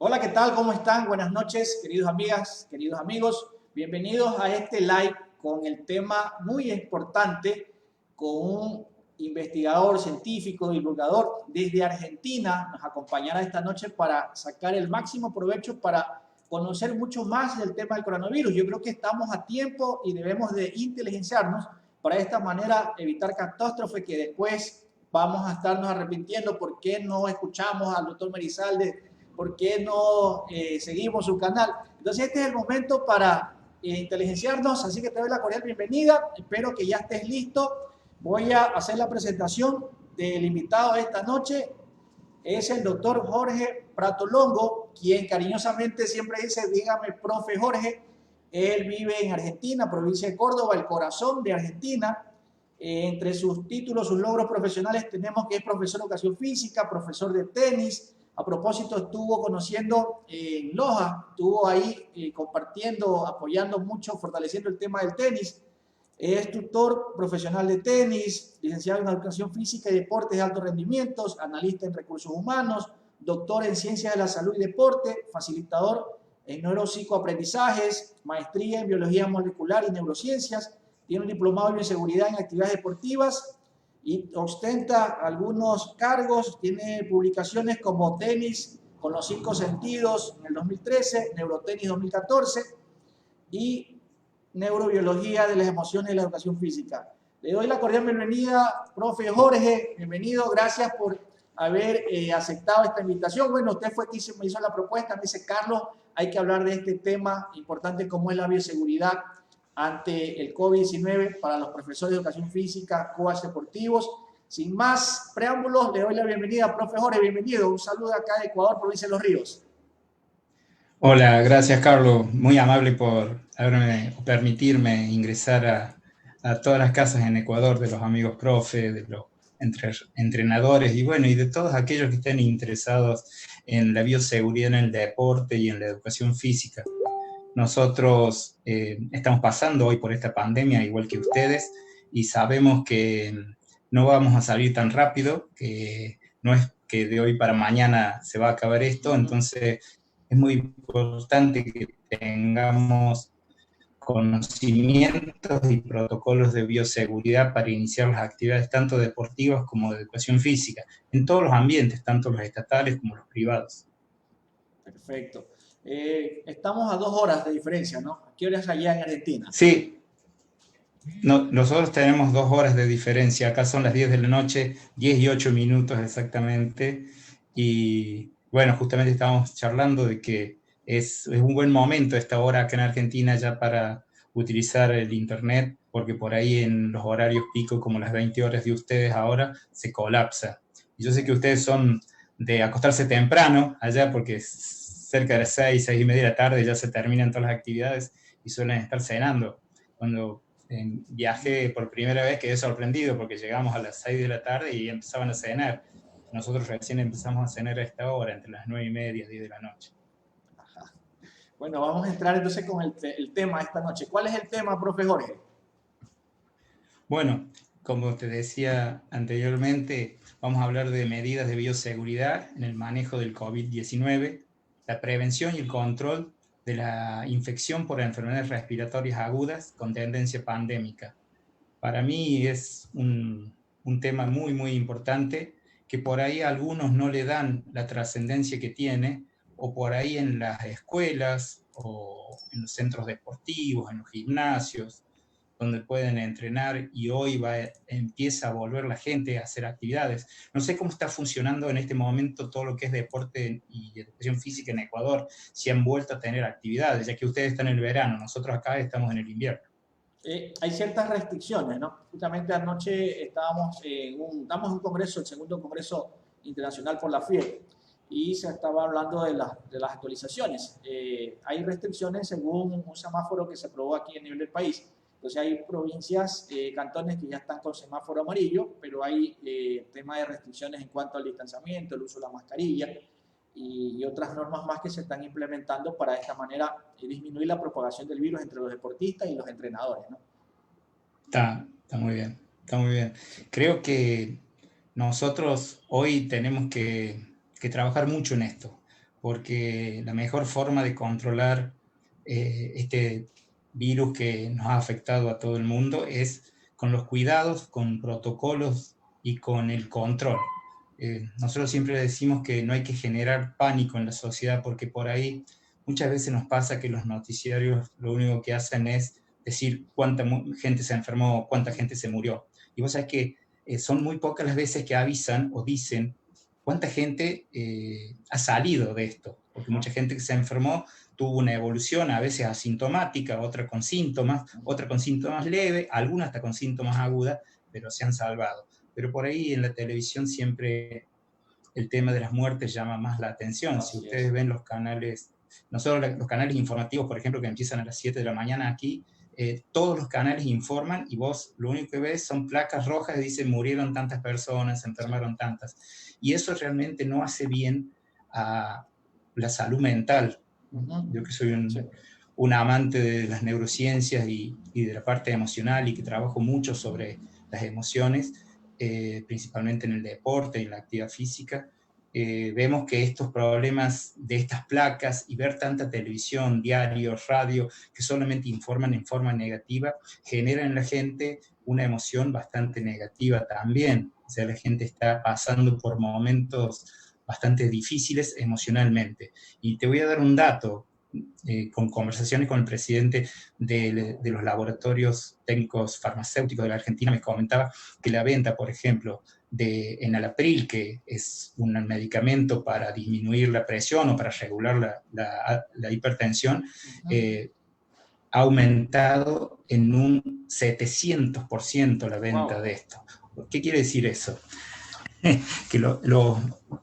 Hola, ¿qué tal? ¿Cómo están? Buenas noches, queridos amigas, queridos amigos. Bienvenidos a este live con el tema muy importante, con un investigador científico, divulgador desde Argentina. Nos acompañará esta noche para sacar el máximo provecho para conocer mucho más del tema del coronavirus. Yo creo que estamos a tiempo y debemos de inteligenciarnos para de esta manera evitar catástrofes que después vamos a estarnos arrepintiendo. ¿Por qué no escuchamos al doctor Merizalde? ¿Por qué no seguimos su canal? Entonces este es el momento para inteligenciarnos, así que te doy la cordial bienvenida. Espero que ya estés listo. Voy a hacer la presentación del invitado de esta noche. Es el doctor Jorge Prato Longo, quien cariñosamente siempre dice, dígame, profe Jorge. Él vive en Argentina, provincia de Córdoba, el corazón de Argentina. Entre sus títulos, sus logros profesionales tenemos que es profesor de educación física, profesor de tenis. A propósito, estuvo conociendo en Loja, estuvo ahí compartiendo, apoyando mucho, fortaleciendo el tema del tenis. Es tutor profesional de tenis, licenciado en educación física y deportes de alto rendimiento, analista en recursos humanos, doctor en ciencias de la salud y deporte, facilitador en neuropsicoaprendizajes, maestría en biología molecular y neurociencias, tiene un diplomado en bioseguridad en actividades deportivas y ostenta algunos cargos, tiene publicaciones como Tenis con los 5 sentidos en el 2013, Neurotenis 2014 y Neurobiología de las emociones y la educación física. Le doy la cordial bienvenida, profe Jorge, bienvenido, gracias por haber aceptado esta invitación. Bueno, usted fue quien me hizo la propuesta, me dice, Carlos, hay que hablar de este tema importante como es la bioseguridad ante el COVID-19 para los profesores de educación física, coaches deportivos. Sin más preámbulos, le doy la bienvenida, profe Jorge, bienvenido. Un saludo acá de Ecuador, provincia de Los Ríos. Hola, gracias Carlos, muy amable por permitirme ingresar a todas las casas en Ecuador de los amigos profe, de los entrenadores y bueno, y de todos aquellos que estén interesados en la bioseguridad en el deporte y en la educación física. Nosotros estamos pasando hoy por esta pandemia igual que ustedes y sabemos que no vamos a salir tan rápido, que no es que de hoy para mañana se va a acabar esto, entonces es muy importante que tengamos conocimientos y protocolos de bioseguridad para iniciar las actividades tanto deportivas como de educación física, en todos los ambientes, tanto los estatales como los privados. Perfecto. Estamos a 2 horas de diferencia, ¿no? ¿A qué horas allá en Argentina? Sí, No, nosotros tenemos 2 horas de diferencia, acá son las 10 de la noche, 10 y 8 minutos exactamente, y bueno, justamente estábamos charlando de que es un buen momento esta hora acá en Argentina ya para utilizar el internet, porque por ahí en los horarios pico, como las 20 horas de ustedes ahora, se colapsa. Y yo sé que ustedes son de acostarse temprano allá, porque cerca de las 6, 6 y media de la tarde ya se terminan todas las actividades y suelen estar cenando. Cuando viajé por primera vez quedé sorprendido porque llegamos a las 6 de la tarde y empezaban a cenar. Nosotros recién empezamos a cenar a esta hora, entre las 9 y media, 10 de la noche. Ajá. Bueno, vamos a entrar entonces con el tema esta noche. ¿Cuál es el tema, profe Jorge? Bueno, como te decía anteriormente, vamos a hablar de medidas de bioseguridad en el manejo del COVID-19, la prevención y el control de la infección por enfermedades respiratorias agudas con tendencia pandémica. Para mí es un tema muy, muy importante que por ahí algunos no le dan la trascendencia que tiene, o por ahí en las escuelas o en los centros deportivos, en los gimnasios, donde pueden entrenar y hoy empieza a volver la gente a hacer actividades. No sé cómo está funcionando en este momento todo lo que es deporte y educación física en Ecuador, si han vuelto a tener actividades, ya que ustedes están en el verano, nosotros acá estamos en el invierno. Hay ciertas restricciones, ¿no? Justamente anoche estamos en un congreso, el segundo congreso internacional por la fiebre, y se estaba hablando de las actualizaciones. Hay restricciones según un semáforo que se aprobó aquí a nivel del país. Entonces hay provincias, cantones que ya están con semáforo amarillo, pero hay tema de restricciones en cuanto al distanciamiento, el uso de la mascarilla y otras normas más que se están implementando para de esta manera disminuir la propagación del virus entre los deportistas y los entrenadores, ¿no? Está muy bien, está muy bien. Creo que nosotros hoy tenemos que trabajar mucho en esto, porque la mejor forma de controlar este virus que nos ha afectado a todo el mundo es con los cuidados, con protocolos y con el control. Nosotros siempre decimos que no hay que generar pánico en la sociedad, porque por ahí muchas veces nos pasa que los noticiarios lo único que hacen es decir cuánta gente se enfermó, cuánta gente se murió. Y vos sabés que son muy pocas las veces que avisan o dicen cuánta gente ha salido de esto, porque mucha gente que se enfermó tuvo una evolución a veces asintomática, otra con síntomas leves, algunas hasta con síntomas agudas, pero se han salvado. Pero por ahí en la televisión siempre el tema de las muertes llama más la atención. Si Así ustedes es. ven los canales, no solo los canales informativos, por ejemplo, que empiezan a las 7 de la mañana aquí, todos los canales informan y vos lo único que ves son placas rojas que dicen murieron tantas personas, se enfermaron tantas. Y eso realmente no hace bien a la salud mental. Yo que soy Sí. un amante de las neurociencias y de la parte emocional y que trabajo mucho sobre las emociones, principalmente en el deporte y la actividad física, vemos que estos problemas de estas placas y ver tanta televisión, diarios, radio, que solamente informan en forma negativa, generan en la gente una emoción bastante negativa también. O sea, la gente está pasando por momentos bastante difíciles emocionalmente. Y te voy a dar un dato. Con conversaciones con el presidente de los laboratorios técnicos farmacéuticos de la Argentina, me comentaba que la venta, por ejemplo, de enalapril, que es un medicamento para disminuir la presión o para regular la hipertensión, ha aumentado en un 700% la venta Wow. de esto. ¿Qué quiere decir eso? Que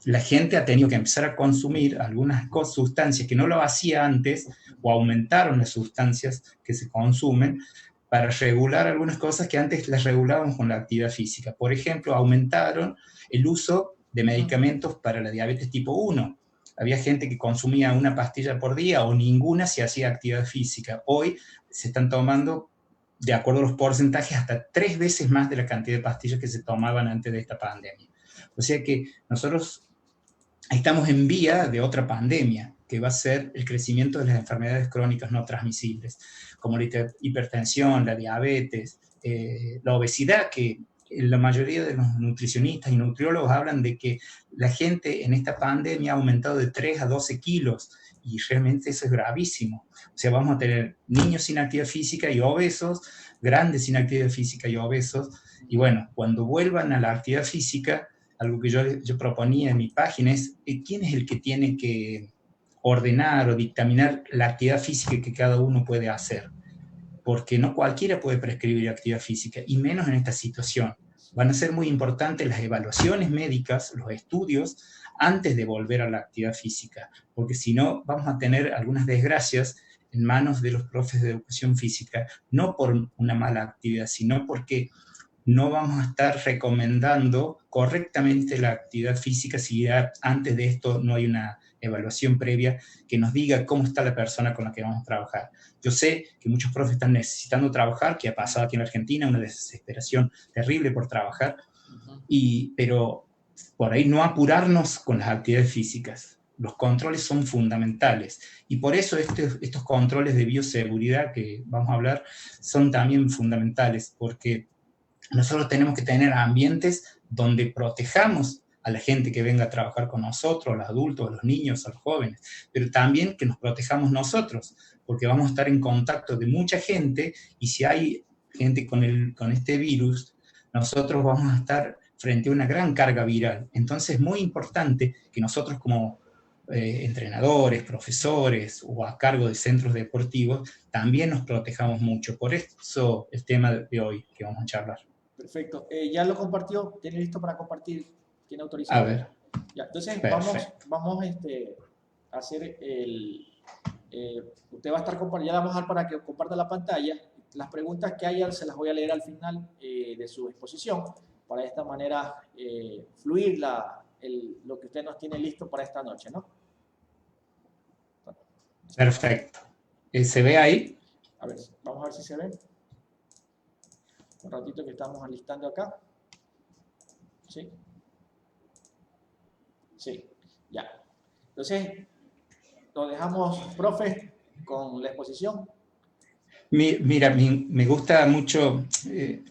la gente ha tenido que empezar a consumir algunas sustancias que no lo hacía antes, o aumentaron las sustancias que se consumen para regular algunas cosas que antes las regulábamos con la actividad física. Por ejemplo, aumentaron el uso de medicamentos para la diabetes tipo 1. Había gente que consumía una pastilla por día o ninguna si hacía actividad física. Hoy se están tomando, de acuerdo a los porcentajes, hasta 3 veces más de la cantidad de pastillas que se tomaban antes de esta pandemia. O sea que nosotros estamos en vía de otra pandemia, que va a ser el crecimiento de las enfermedades crónicas no transmisibles, como la hipertensión, la diabetes, la obesidad, que la mayoría de los nutricionistas y nutriólogos hablan de que la gente en esta pandemia ha aumentado de 3 a 12 kilos, y realmente eso es gravísimo. O sea, vamos a tener niños sin actividad física y obesos, grandes sin actividad física y obesos, y bueno, cuando vuelvan a la actividad física, algo que yo proponía en mi página es quién es el que tiene que ordenar o dictaminar la actividad física que cada uno puede hacer, porque no cualquiera puede prescribir actividad física, y menos en esta situación. Van a ser muy importantes las evaluaciones médicas, los estudios, antes de volver a la actividad física, porque si no vamos a tener algunas desgracias en manos de los profes de educación física, no por una mala actividad, sino porque no vamos a estar recomendando correctamente la actividad física si ya antes de esto no hay una evaluación previa que nos diga cómo está la persona con la que vamos a trabajar. Yo sé que muchos profes están necesitando trabajar, que ha pasado aquí en Argentina, una desesperación terrible por trabajar, pero por ahí no apurarnos con las actividades físicas. Los controles son fundamentales, y por eso estos controles de bioseguridad que vamos a hablar son también fundamentales, porque nosotros tenemos que tener ambientes donde protejamos a la gente que venga a trabajar con nosotros, a los adultos, a los niños, a los jóvenes, pero también que nos protejamos nosotros, porque vamos a estar en contacto de mucha gente, y si hay gente con este virus, nosotros vamos a estar frente a una gran carga viral. Entonces es muy importante que nosotros como entrenadores, profesores o a cargo de centros deportivos, también nos protejamos mucho. Por eso el tema de hoy que vamos a charlar. Perfecto. ¿Ya lo compartió? ¿Tiene listo para compartir? ¿Tiene autorizado? A ver. Ya, entonces vamos a hacer usted va a estar compartiendo, ya le vamos a dar para que comparta la pantalla. Las preguntas que haya se las voy a leer al final de su exposición, para de esta manera fluir lo que usted nos tiene listo para esta noche, ¿no? Perfecto. ¿Se ve ahí? A ver, vamos a ver si se ve. Un ratito que estamos alistando acá. ¿Sí? Sí, ya. Entonces, lo dejamos, profe, con la exposición. Mira, me gusta mucho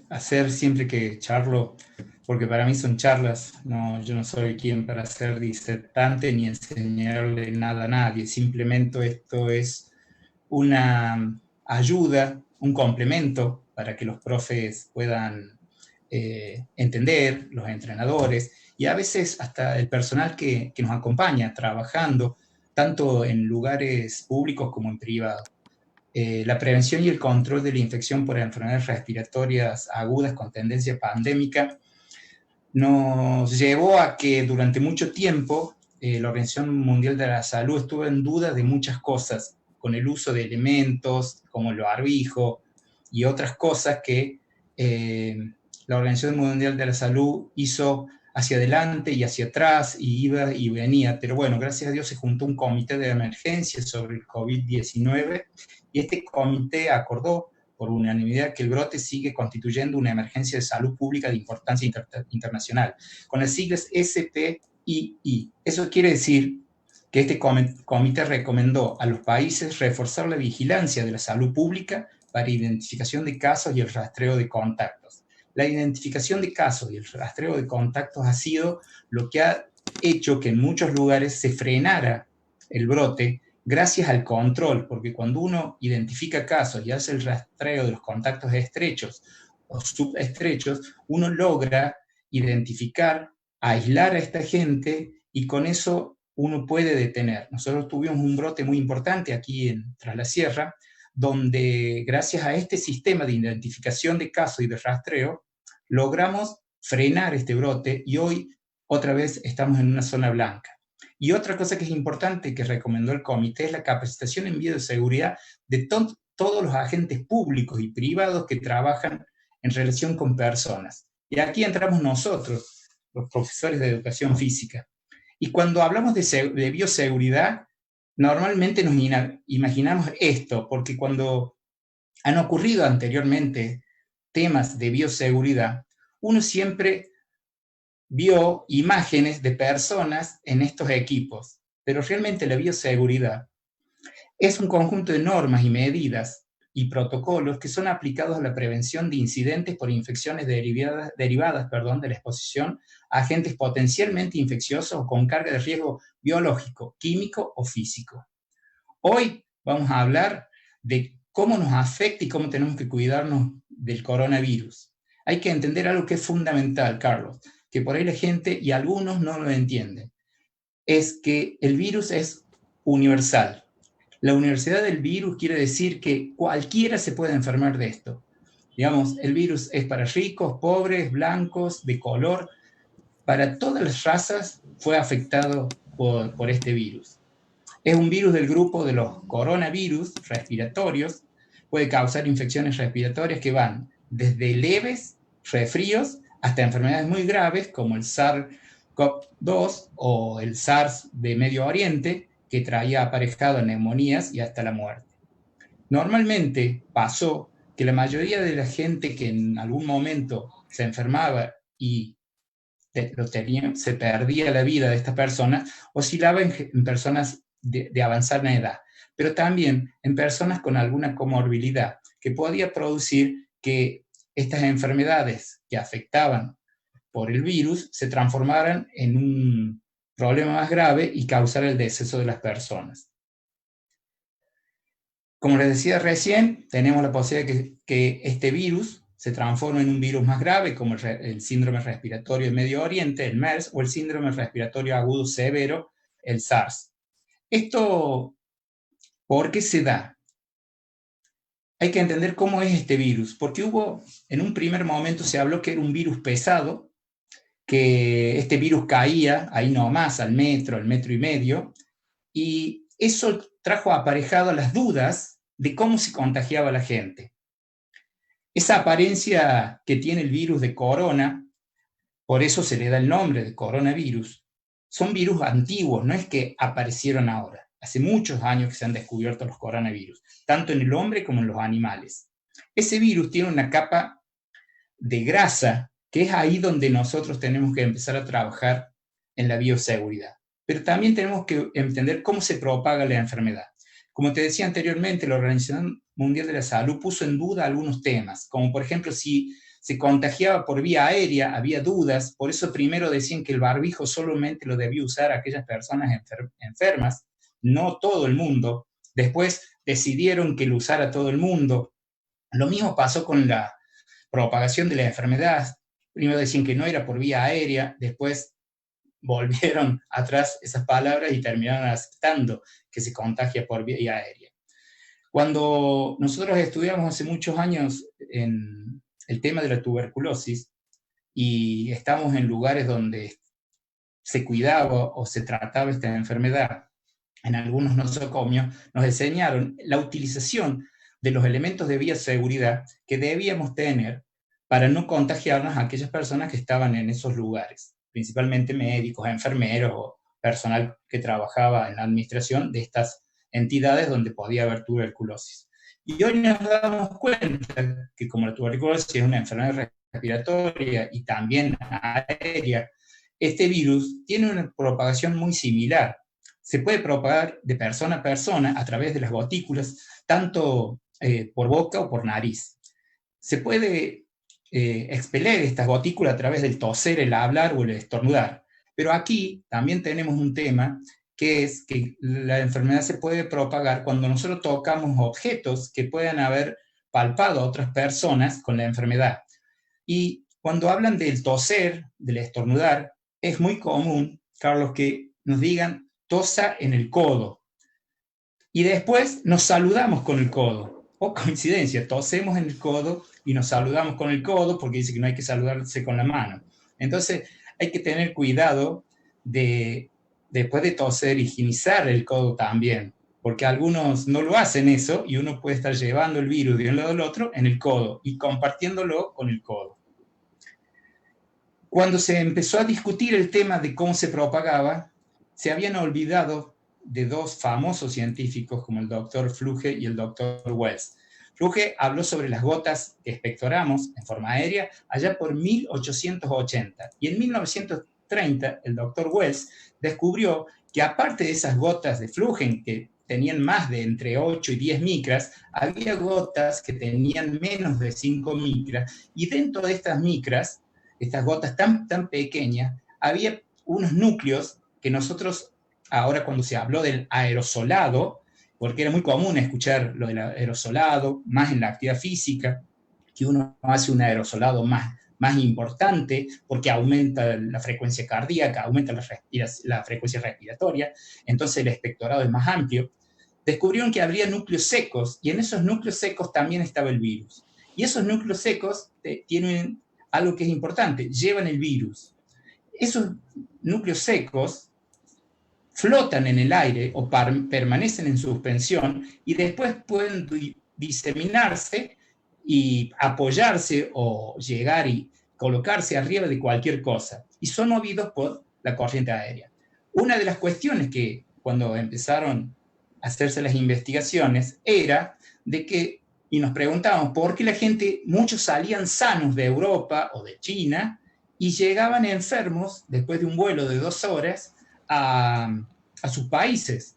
hacer siempre que charlo, porque para mí son charlas, yo no soy quien para ser disertante ni enseñarle nada a nadie, simplemente esto es una ayuda, un complemento para que los profes puedan entender, los entrenadores, y a veces hasta el personal que nos acompaña trabajando, tanto en lugares públicos como en privados. La prevención y el control de la infección por enfermedades respiratorias agudas con tendencia pandémica nos llevó a que durante mucho tiempo la Organización Mundial de la Salud estuvo en duda de muchas cosas, con el uso de elementos como el barbijo y otras cosas que la Organización Mundial de la Salud hizo hacia adelante y hacia atrás, y iba y venía, pero bueno, gracias a Dios se juntó un comité de emergencia sobre el COVID-19, y este comité acordó por unanimidad que el brote sigue constituyendo una emergencia de salud pública de importancia internacional, con las siglas SPII. Eso quiere decir que este comité recomendó a los países reforzar la vigilancia de la salud pública para identificación de casos y el rastreo de contactos. La identificación de casos y el rastreo de contactos ha sido lo que ha hecho que en muchos lugares se frenara el brote gracias al control, porque cuando uno identifica casos y hace el rastreo de los contactos estrechos o subestrechos, uno logra identificar, aislar a esta gente, y con eso uno puede detener. Nosotros tuvimos un brote muy importante aquí Tras la Sierra, donde gracias a este sistema de identificación de casos y de rastreo, logramos frenar este brote, y hoy otra vez estamos en una zona blanca. Y otra cosa que es importante que recomendó el comité es la capacitación en bioseguridad de todos los agentes públicos y privados que trabajan en relación con personas. Y aquí entramos nosotros, los profesores de educación física. Y cuando hablamos de bioseguridad, normalmente nos imaginamos esto, porque cuando han ocurrido anteriormente temas de bioseguridad, uno siempre vio imágenes de personas en estos equipos, pero realmente la bioseguridad es un conjunto de normas y medidas y protocolos que son aplicados a la prevención de incidentes por infecciones derivadas de la exposición a agentes potencialmente infecciosos o con carga de riesgo biológico, químico o físico. Hoy vamos a hablar de cómo nos afecta y cómo tenemos que cuidarnos del coronavirus. Hay que entender algo que es fundamental, Carlos, que por ahí la gente y algunos no lo entienden. Es que el virus es universal. La universalidad del virus quiere decir que cualquiera se puede enfermar de esto. Digamos, el virus es para ricos, pobres, blancos, de color. Para todas las razas fue afectado por este virus. Es un virus del grupo de los coronavirus respiratorios. Puede causar infecciones respiratorias que van desde leves, resfríos, hasta enfermedades muy graves como el SARS-CoV-2 o el SARS de Medio Oriente, que traía aparejado neumonías y hasta la muerte. Normalmente pasó que la mayoría de la gente que en algún momento se enfermaba y se perdía la vida de estas personas, oscilaba en personas de avanzada edad, pero también en personas con alguna comorbilidad que podía producir que estas enfermedades que afectaban por el virus se transformaran en un problema más grave y causara el deceso de las personas. Como les decía recién, tenemos la posibilidad de que este virus se transforme en un virus más grave, como el síndrome respiratorio de Medio Oriente, el MERS, o el síndrome respiratorio agudo severo, el SARS. Esto, ¿por qué se da? Hay que entender cómo es este virus, porque en un primer momento se habló que era un virus pesado, que este virus caía ahí nomás, al metro y medio, y eso trajo aparejado las dudas de cómo se contagiaba la gente. Esa apariencia que tiene el virus de corona, por eso se le da el nombre de coronavirus, son virus antiguos, no es que aparecieron ahora. Hace muchos años que se han descubierto los coronavirus, tanto en el hombre como en los animales. Ese virus tiene una capa de grasa, que es ahí donde nosotros tenemos que empezar a trabajar en la bioseguridad. Pero también tenemos que entender cómo se propaga la enfermedad. Como te decía anteriormente, la Organización Mundial de la Salud puso en duda algunos temas, como por ejemplo si se contagiaba por vía aérea, había dudas, por eso primero decían que el barbijo solamente lo debía usar aquellas personas enfermas, no todo el mundo. Después decidieron que lo usara todo el mundo. Lo mismo pasó con la propagación de la enfermedad. Primero decían que no era por vía aérea, después volvieron atrás esas palabras y terminaron aceptando que se contagia por vía aérea. Cuando nosotros estudiamos hace muchos años en el tema de la tuberculosis y estamos en lugares donde se cuidaba o se trataba esta enfermedad, en algunos nosocomios, nos enseñaron la utilización de los elementos de bioseguridad que debíamos tener para no contagiarnos a aquellas personas que estaban en esos lugares, principalmente médicos, enfermeros o personal que trabajaba en la administración de estas entidades donde podía haber tuberculosis. Y hoy nos damos cuenta que como la tuberculosis es una enfermedad respiratoria y también aérea, este virus tiene una propagación muy similar. Se puede propagar de persona a persona a través de las gotículas, tanto por boca o por nariz. Se puede expeler estas gotículas a través del toser, el hablar o el estornudar. Pero aquí también tenemos un tema que es que la enfermedad se puede propagar cuando nosotros tocamos objetos que puedan haber palpado a otras personas con la enfermedad. Y cuando hablan del toser, del estornudar, es muy común, Carlos, que nos digan tosa en el codo. Y después nos saludamos con el codo. O coincidencia, tosemos en el codo y nos saludamos con el codo porque dice que no hay que saludarse con la mano. Entonces hay que tener cuidado de, después de toser, higienizar el codo también, porque algunos no lo hacen eso y uno puede estar llevando el virus de un lado al otro en el codo y compartiéndolo con el codo. Cuando se empezó a discutir el tema de cómo se propagaba, se habían olvidado de dos famosos científicos como el doctor Fluge y el doctor Wells. Fluge habló sobre las gotas que expectoramos en forma aérea allá por 1880 y en 1930 el doctor Wells descubrió que aparte de esas gotas de Flugen que tenían más de entre 8 y 10 micras, había gotas que tenían menos de 5 micras y dentro de estas micras, estas gotas tan pequeñas, había unos núcleos que nosotros, ahora cuando se habló del aerosolado, porque era muy común escuchar lo del aerosolado, más en la actividad física, que uno hace un aerosolado más importante porque aumenta la frecuencia cardíaca, aumenta la frecuencia respiratoria, entonces el espectorado es más amplio. Descubrieron que habría núcleos secos, y en esos núcleos secos también estaba el virus. Y esos núcleos secos tienen algo que es importante, llevan el virus. Esos núcleos secos flotan en el aire o permanecen en suspensión y después pueden diseminarse y apoyarse o llegar y colocarse arriba de cualquier cosa. Y son movidos por la corriente aérea. Una de las cuestiones que cuando empezaron a hacerse las investigaciones era de que, y nos preguntábamos por qué la gente, muchos salían sanos de Europa o de China y llegaban enfermos después de un vuelo de 2 horas a sus países.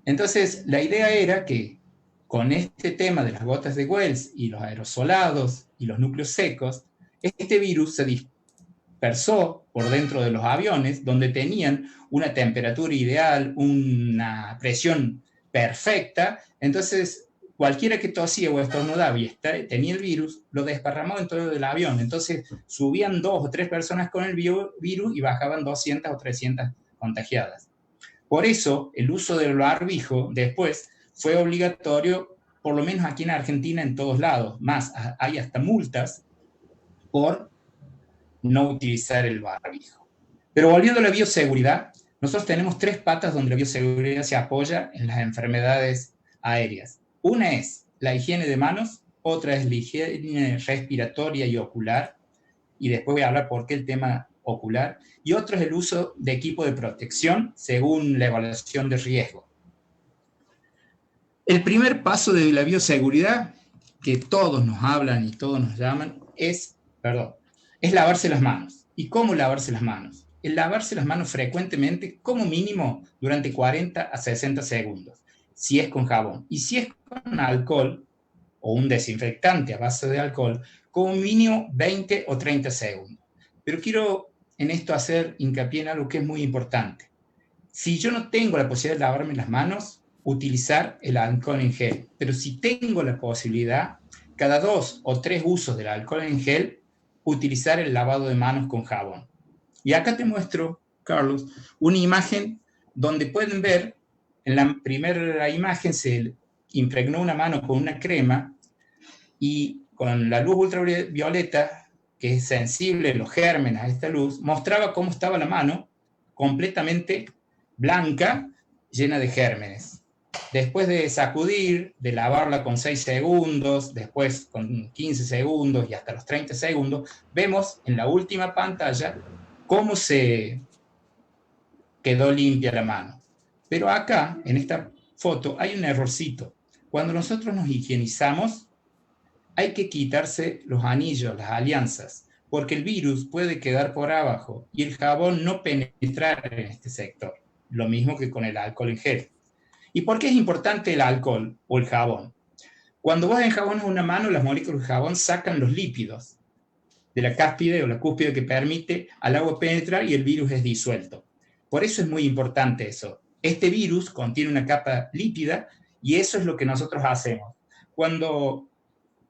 Entonces, la idea era que con este tema de las gotas de Wells y los aerosolados y los núcleos secos, este virus se dispersó por dentro de los aviones, donde tenían una temperatura ideal, una presión perfecta. Entonces, cualquiera que tosía o estornudaba y tenía el virus, lo desparramó en todo el avión. Entonces, subían 2 o 3 personas con el virus y bajaban 200 o 300 contagiadas. Por eso, el uso del barbijo después fue obligatorio, por lo menos aquí en Argentina, en todos lados. Más, hay hasta multas por no utilizar el barbijo. Pero volviendo a la bioseguridad, nosotros tenemos 3 patas donde la bioseguridad se apoya en las enfermedades aéreas. Una es la higiene de manos, otra es la higiene respiratoria y ocular, y después voy a hablar por qué el tema ocular, y otro es el uso de equipo de protección según la evaluación de riesgo. El primer paso de la bioseguridad, que todos nos hablan y todos nos llaman, es lavarse las manos. ¿Y cómo lavarse las manos? El lavarse las manos frecuentemente, como mínimo, durante 40 a 60 segundos, si es con jabón. Y si es con alcohol, o un desinfectante a base de alcohol, como mínimo 20 o 30 segundos. Pero quiero en esto hacer hincapié en algo que es muy importante. Si yo no tengo la posibilidad de lavarme las manos, utilizar el alcohol en gel. Pero si tengo la posibilidad, cada 2 o 3 usos del alcohol en gel, utilizar el lavado de manos con jabón. Y acá te muestro, Carlos, una imagen donde pueden ver, en la primera imagen se impregnó una mano con una crema y con la luz ultravioleta, que es sensible a los gérmenes a esta luz, mostraba cómo estaba la mano completamente blanca, llena de gérmenes. Después de sacudir, de lavarla con 6 segundos, después con 15 segundos y hasta los 30 segundos, vemos en la última pantalla cómo se quedó limpia la mano. Pero acá, en esta foto, hay un errorcito. Cuando nosotros nos higienizamos, hay que quitarse los anillos, las alianzas, porque el virus puede quedar por abajo y el jabón no penetrar en este sector. Lo mismo que con el alcohol en gel. ¿Y por qué es importante el alcohol o el jabón? Cuando vos enjabonas una mano, las moléculas de jabón sacan los lípidos de la cáspide o la cúspide que permite al agua penetrar y el virus es disuelto. Por eso es muy importante eso. Este virus contiene una capa lípida y eso es lo que nosotros hacemos. Cuando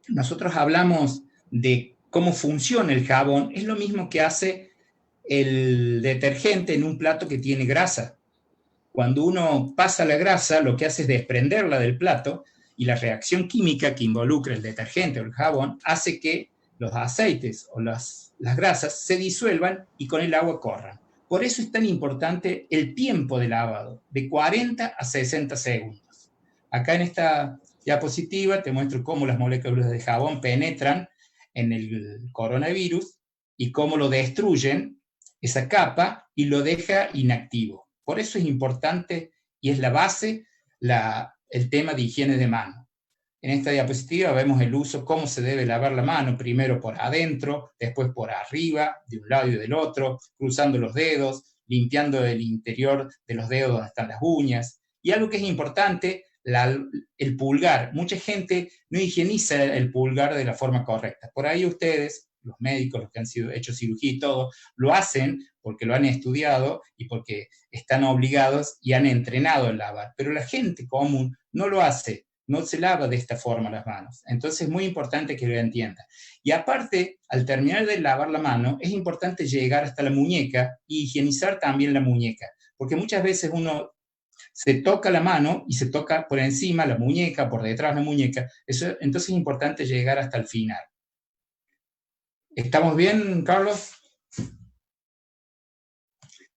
nosotros hablamos de cómo funciona el jabón, es lo mismo que hace el detergente en un plato que tiene grasa. Cuando uno pasa la grasa, lo que hace es desprenderla del plato y la reacción química que involucra el detergente o el jabón hace que los aceites o las grasas se disuelvan y con el agua corran. Por eso es tan importante el tiempo de lavado, de 40 a 60 segundos. Acá en esta diapositiva te muestro cómo las moléculas de jabón penetran en el coronavirus y cómo lo destruyen, esa capa, y lo deja inactivo. Por eso es importante y es la base el tema de higiene de mano. En esta diapositiva vemos el uso, cómo se debe lavar la mano, primero por adentro, después por arriba, de un lado y del otro, cruzando los dedos, limpiando el interior de los dedos donde están las uñas. Y algo que es importante, el pulgar. Mucha gente no higieniza el pulgar de la forma correcta. Por ahí ustedes los médicos, los que han hecho cirugía y todo, lo hacen porque lo han estudiado y porque están obligados y han entrenado en lavar. Pero la gente común no lo hace, no se lava de esta forma las manos. Entonces es muy importante que lo entienda. Y aparte, al terminar de lavar la mano, es importante llegar hasta la muñeca y higienizar también la muñeca, porque muchas veces uno se toca la mano y se toca por encima la muñeca, por detrás de la muñeca. Entonces es importante llegar hasta el final. ¿Estamos bien, Carlos?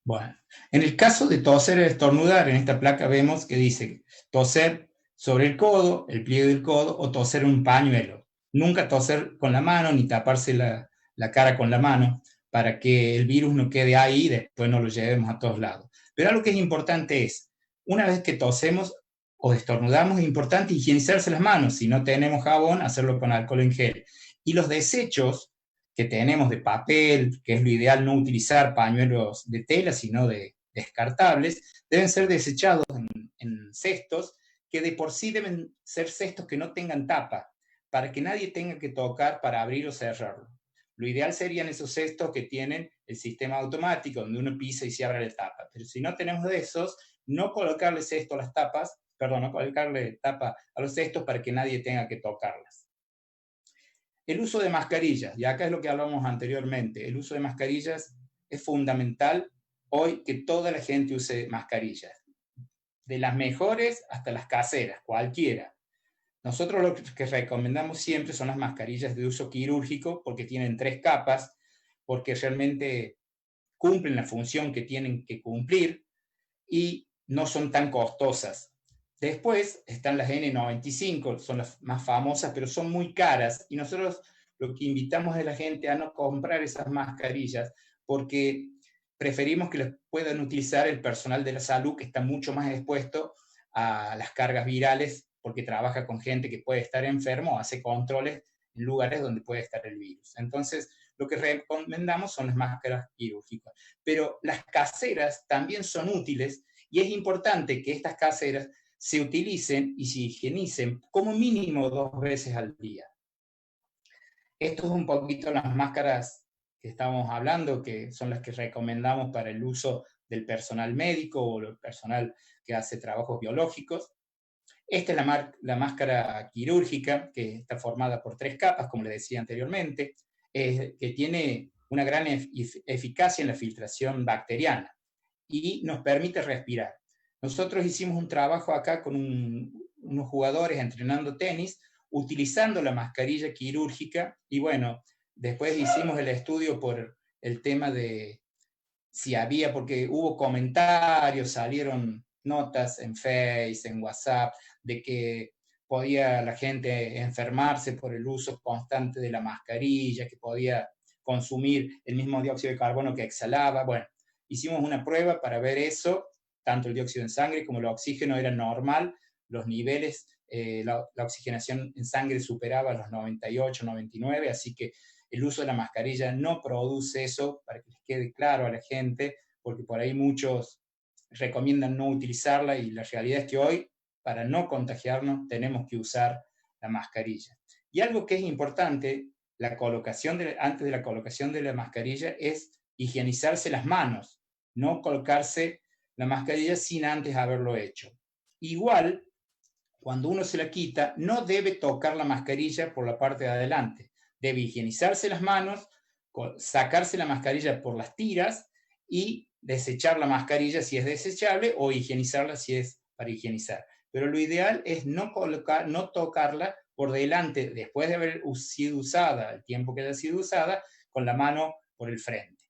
Bueno, en el caso de toser o estornudar, en esta placa vemos que dice toser sobre el codo, el pliegue del codo, o toser en un pañuelo. Nunca toser con la mano, ni taparse la cara con la mano, para que el virus no quede ahí y después no lo llevemos a todos lados. Pero algo que es importante es, una vez que tosemos o estornudamos, es importante higienizarse las manos. Si no tenemos jabón, hacerlo con alcohol en gel. Y los desechos que tenemos de papel, que es lo ideal no utilizar pañuelos de tela, sino de descartables, deben ser desechados en cestos, que de por sí deben ser cestos que no tengan tapa, para que nadie tenga que tocar para abrir o cerrarlo. Lo ideal serían esos cestos que tienen el sistema automático, donde uno pisa y se abre la tapa. Pero si no tenemos de esos, no colocarle cesto a las tapas, perdón, no colocarle tapa a los cestos para que nadie tenga que tocarlas. El uso de mascarillas, y acá es lo que hablamos anteriormente, el uso de mascarillas es fundamental hoy que toda la gente use mascarillas, de las mejores hasta las caseras, cualquiera. Nosotros lo que recomendamos siempre son las mascarillas de uso quirúrgico, porque tienen 3 capas, porque realmente cumplen la función que tienen que cumplir y no son tan costosas. Después están las N95, son las más famosas, pero son muy caras, y nosotros lo que invitamos a la gente a no comprar esas mascarillas, porque preferimos que las puedan utilizar el personal de la salud, que está mucho más expuesto a las cargas virales, porque trabaja con gente que puede estar enfermo, hace controles en lugares donde puede estar el virus. Entonces, lo que recomendamos son las máscaras quirúrgicas. Pero las caseras también son útiles, y es importante que estas caseras se utilicen y se higienicen como mínimo 2 veces al día. Esto es un poquito las máscaras que estamos hablando, que son las que recomendamos para el uso del personal médico o el personal que hace trabajos biológicos. Esta es la máscara quirúrgica, que está formada por 3 capas, como les decía anteriormente, que tiene una gran eficacia en la filtración bacteriana y nos permite respirar. Nosotros hicimos un trabajo acá con unos jugadores entrenando tenis, utilizando la mascarilla quirúrgica, y bueno, después hicimos el estudio por el tema de si había, porque hubo comentarios, salieron notas en Face, en WhatsApp, de que podía la gente enfermarse por el uso constante de la mascarilla, que podía consumir el mismo dióxido de carbono que exhalaba. Bueno, hicimos una prueba para ver eso, tanto el dióxido en sangre como el oxígeno era normal, los niveles, la oxigenación en sangre superaba los 98, 99, así que el uso de la mascarilla no produce eso, para que les quede claro a la gente, porque por ahí muchos recomiendan no utilizarla, y la realidad es que hoy, para no contagiarnos, tenemos que usar la mascarilla. Y algo que es importante, antes de la colocación de la mascarilla, es higienizarse las manos, no colocarse la mascarilla sin antes haberlo hecho. Igual, cuando uno se la quita, no debe tocar la mascarilla por la parte de adelante. Debe higienizarse las manos, sacarse la mascarilla por las tiras y desechar la mascarilla si es desechable, o higienizarla si es para higienizar. Pero lo ideal es no tocarla por delante, después de haber sido usada, el tiempo que haya sido usada, con la mano por el frente.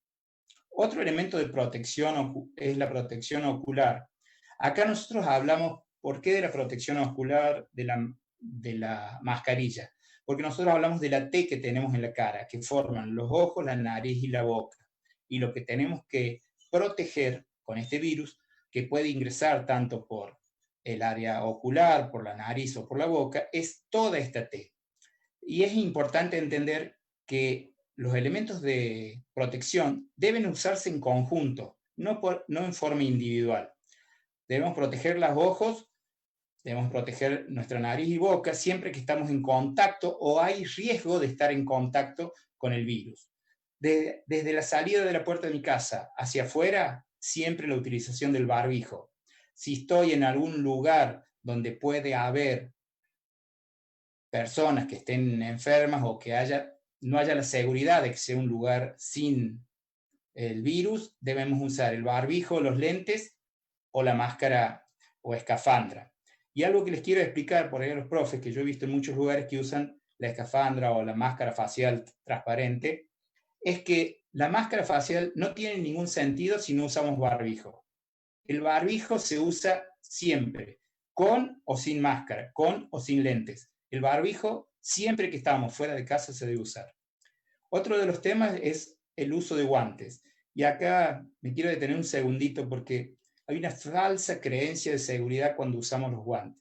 Otro elemento de protección es la protección ocular. Acá nosotros hablamos, ¿por qué de la protección ocular de la mascarilla? Porque nosotros hablamos de la T que tenemos en la cara, que forman los ojos, la nariz y la boca. Y lo que tenemos que proteger con este virus, que puede ingresar tanto por el área ocular, por la nariz o por la boca, es toda esta T. Y es importante entender que los elementos de protección deben usarse en conjunto, no en forma individual. Debemos proteger los ojos Debemos proteger nuestra nariz y boca siempre que estamos en contacto o hay riesgo de estar en contacto con el virus. Desde la salida de la puerta de mi casa hacia afuera, siempre la utilización del barbijo. Si estoy en algún lugar donde puede haber personas que estén enfermas o que no haya la seguridad de que sea un lugar sin el virus, debemos usar el barbijo, los lentes o la máscara o escafandra. Y algo que les quiero explicar por ahí a los profes, que yo he visto en muchos lugares que usan la escafandra o la máscara facial transparente, es que la máscara facial no tiene ningún sentido si no usamos barbijo. El barbijo se usa siempre, con o sin máscara, con o sin lentes. El barbijo, siempre que estamos fuera de casa, se debe usar. Otro de los temas es el uso de guantes. Y acá me quiero detener un segundito porque hay una falsa creencia de seguridad cuando usamos los guantes.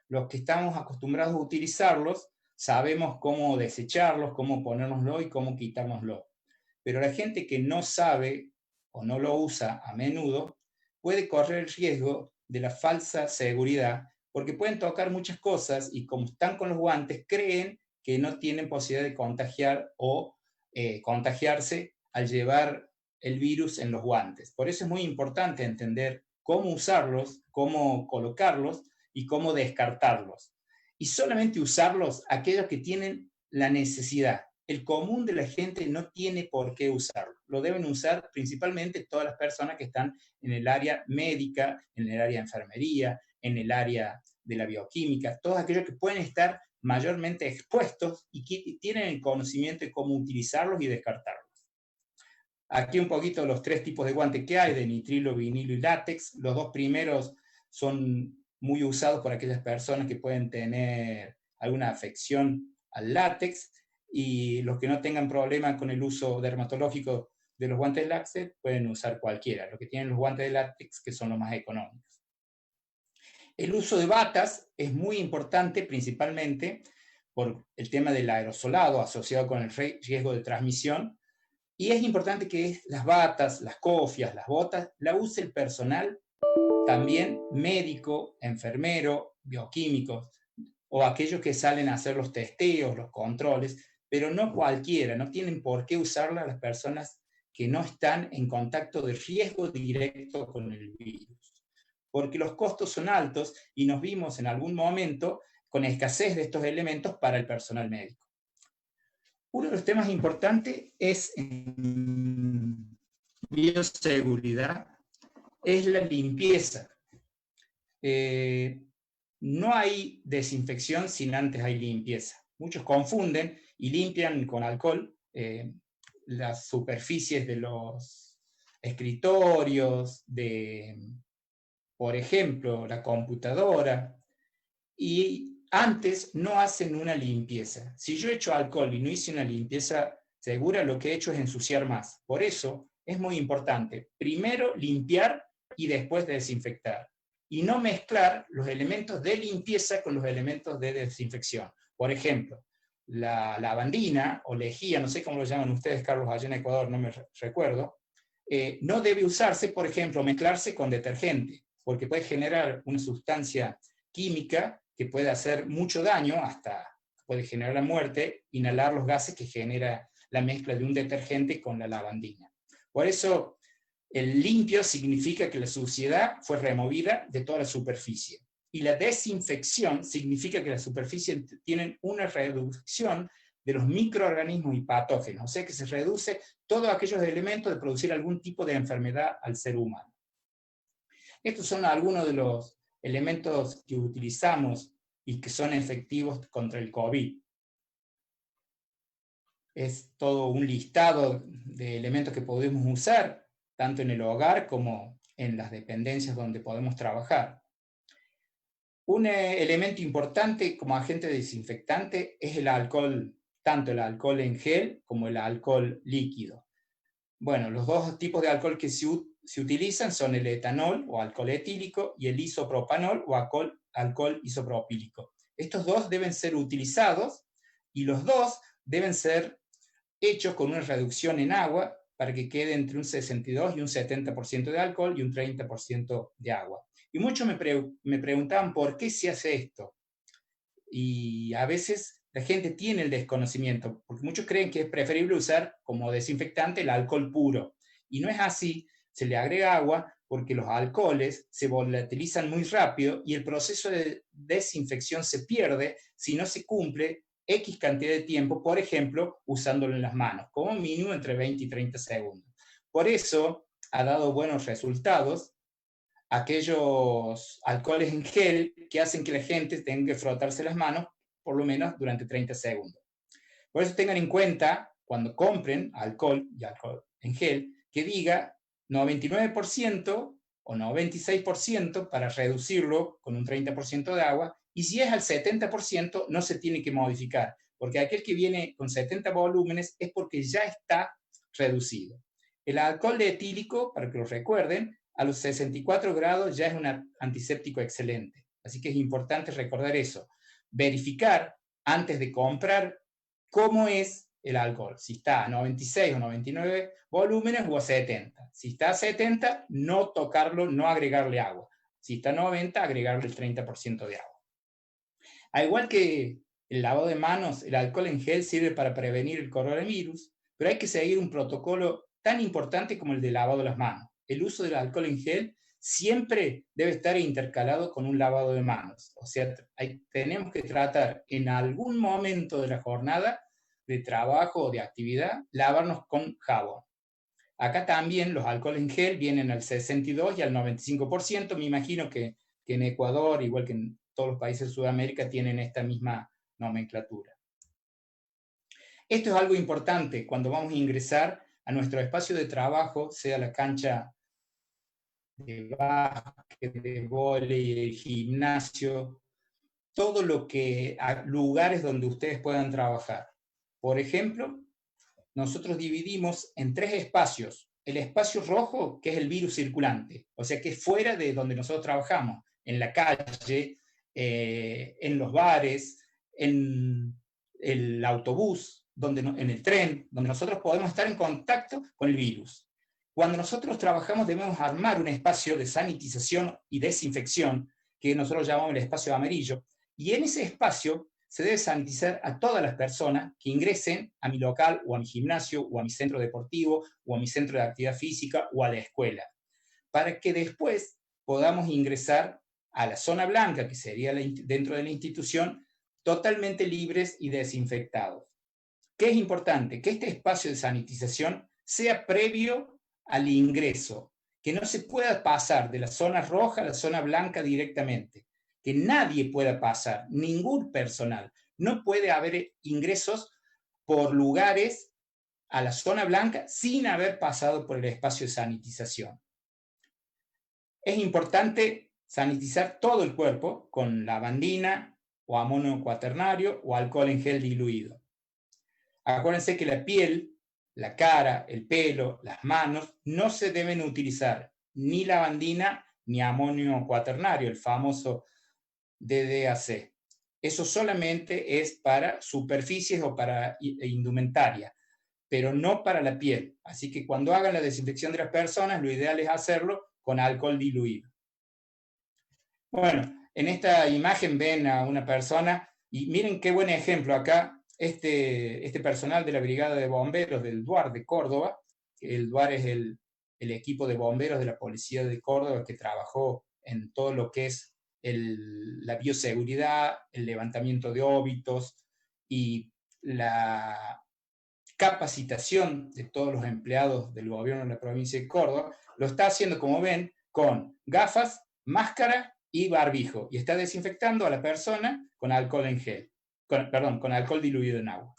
Los que estamos acostumbrados a utilizarlos sabemos cómo desecharlos, cómo ponérnoslo y cómo quitárnoslo. Pero la gente que no sabe o no lo usa a menudo puede correr el riesgo de la falsa seguridad porque pueden tocar muchas cosas y como están con los guantes creen que no tienen posibilidad de contagiar o contagiarse al llevar el virus en los guantes. Por eso es muy importante entender cómo usarlos, cómo colocarlos y cómo descartarlos. Y solamente usarlos aquellos que tienen la necesidad. El común de la gente no tiene por qué usarlo. Lo deben usar principalmente todas las personas que están en el área médica, en el área de enfermería, en el área de la bioquímica, todos aquellos que pueden estar mayormente expuestos y que tienen el conocimiento de cómo utilizarlos y descartarlos. Aquí un poquito los 3 tipos de guantes que hay, de nitrilo, vinilo y látex. Los 2 primeros son muy usados por aquellas personas que pueden tener alguna afección al látex, y los que no tengan problemas con el uso dermatológico de los guantes de látex pueden usar cualquiera, los que tienen los guantes de látex, que son los más económicos. El uso de batas es muy importante, principalmente por el tema del aerosolado asociado con el riesgo de transmisión, y es importante que las batas, las cofias, las botas, la use el personal también médico, enfermero, bioquímicos, o aquellos que salen a hacer los testeos, los controles, pero no cualquiera, no tienen por qué usarla las personas que no están en contacto de riesgo directo con el virus. Porque los costos son altos y nos vimos en algún momento con escasez de estos elementos para el personal médico. Uno de los temas importantes es en bioseguridad, es la limpieza. No hay desinfección sin antes hay limpieza. Muchos confunden y limpian con alcohol las superficies de los escritorios, por ejemplo, la computadora, y antes no hacen una limpieza. Si yo echo alcohol y no hice una limpieza segura, lo que he hecho es ensuciar más. Por eso es muy importante primero limpiar y después desinfectar. Y no mezclar los elementos de limpieza con los elementos de desinfección. Por ejemplo, la lavandina o lejía, no sé cómo lo llaman ustedes, Carlos, allá en Ecuador, no me recuerdo, no debe usarse, por ejemplo, mezclarse con detergente, porque puede generar una sustancia química que puede hacer mucho daño, hasta puede generar la muerte, inhalar los gases que genera la mezcla de un detergente con la lavandina. Por eso, el limpio significa que la suciedad fue removida de toda la superficie. Y la desinfección significa que la superficie tiene una reducción de los microorganismos y patógenos, o sea que se reduce todos aquellos elementos de producir algún tipo de enfermedad al ser humano. Estos son algunos de los elementos que utilizamos y que son efectivos contra el COVID. Es todo un listado de elementos que podemos usar, tanto en el hogar como en las dependencias donde podemos trabajar. Un elemento importante como agente desinfectante es el alcohol, tanto el alcohol en gel como el alcohol líquido. Bueno, los 2 tipos de alcohol que se utilizan son el etanol o alcohol etílico y el isopropanol o alcohol isopropílico. Estos 2 deben ser utilizados y los 2 deben ser hechos con una reducción en agua para que quede entre un 62 y un 70% de alcohol y un 30% de agua. Y muchos me preguntaban por qué se hace esto. Y a veces la gente tiene el desconocimiento, porque muchos creen que es preferible usar como desinfectante el alcohol puro. Y no es así, se le agrega agua porque los alcoholes se volatilizan muy rápido y el proceso de desinfección se pierde si no se cumple X cantidad de tiempo, por ejemplo, usándolo en las manos, como mínimo entre 20 y 30 segundos. Por eso ha dado buenos resultados aquellos alcoholes en gel que hacen que la gente tenga que frotarse las manos por lo menos durante 30 segundos. Por eso tengan en cuenta, cuando compren alcohol y alcohol en gel, que diga 99% o 96% para reducirlo con un 30% de agua, y si es al 70% no se tiene que modificar, porque aquel que viene con 70 volúmenes es porque ya está reducido. El alcohol etílico, para que lo recuerden, a los 64 grados ya es un antiséptico excelente. Así que es importante recordar eso. Verificar antes de comprar cómo es el alcohol. Si está a 96 o 99 volúmenes o a 70. Si está a 70, no tocarlo, no agregarle agua. Si está a 90, agregarle el 30% de agua. Al igual que el lavado de manos, el alcohol en gel sirve para prevenir el coronavirus, pero hay que seguir un protocolo tan importante como el de lavado de las manos. El uso del alcohol en gel siempre debe estar intercalado con un lavado de manos. O sea, tenemos que tratar en algún momento de la jornada de trabajo o de actividad, lavarnos con jabón. Acá también los alcoholes en gel vienen al 62 y al 95%. Me imagino que en Ecuador, igual que en todos los países de Sudamérica, tienen esta misma nomenclatura. Esto es algo importante cuando vamos a ingresar a nuestro espacio de trabajo, sea la cancha de básquet, de vóley, el gimnasio, todo lo que, lugares donde ustedes puedan trabajar. Por ejemplo, nosotros dividimos en 3 espacios. El espacio rojo, que es el virus circulante, o sea que es fuera de donde nosotros trabajamos, en la calle, en los bares, en el autobús, en el tren, donde nosotros podemos estar en contacto con el virus. Cuando nosotros trabajamos debemos armar un espacio de sanitización y desinfección, que nosotros llamamos el espacio amarillo, y en ese espacio se debe sanitizar a todas las personas que ingresen a mi local o a mi gimnasio o a mi centro deportivo o a mi centro de actividad física o a la escuela, para que después podamos ingresar a la zona blanca, que sería dentro de la institución, totalmente libres y desinfectados. ¿Qué es importante? Que este espacio de sanitización sea previo al ingreso, que no se pueda pasar de la zona roja a la zona blanca directamente, que nadie pueda pasar, ningún personal. No puede haber ingresos por lugares a la zona blanca sin haber pasado por el espacio de sanitización. Es importante sanitizar todo el cuerpo con lavandina o amonio cuaternario o alcohol en gel diluido. Acuérdense que la piel, la cara, el pelo, las manos, no se deben utilizar ni lavandina ni amonio cuaternario, el famoso DDAC. Eso solamente es para superficies o para indumentaria, pero no para la piel. Así que cuando hagan la desinfección de las personas, lo ideal es hacerlo con alcohol diluido. Bueno, en esta imagen ven a una persona y miren qué buen ejemplo acá. Este personal de la Brigada de Bomberos del DUAR de Córdoba, el DUAR es el equipo de bomberos de la Policía de Córdoba que trabajó en todo lo que es la bioseguridad, el levantamiento de óbitos y la capacitación de todos los empleados del gobierno de la provincia de Córdoba, lo está haciendo, como ven, con gafas, máscara y barbijo, y está desinfectando a la persona con alcohol en gel. Con alcohol diluido en agua.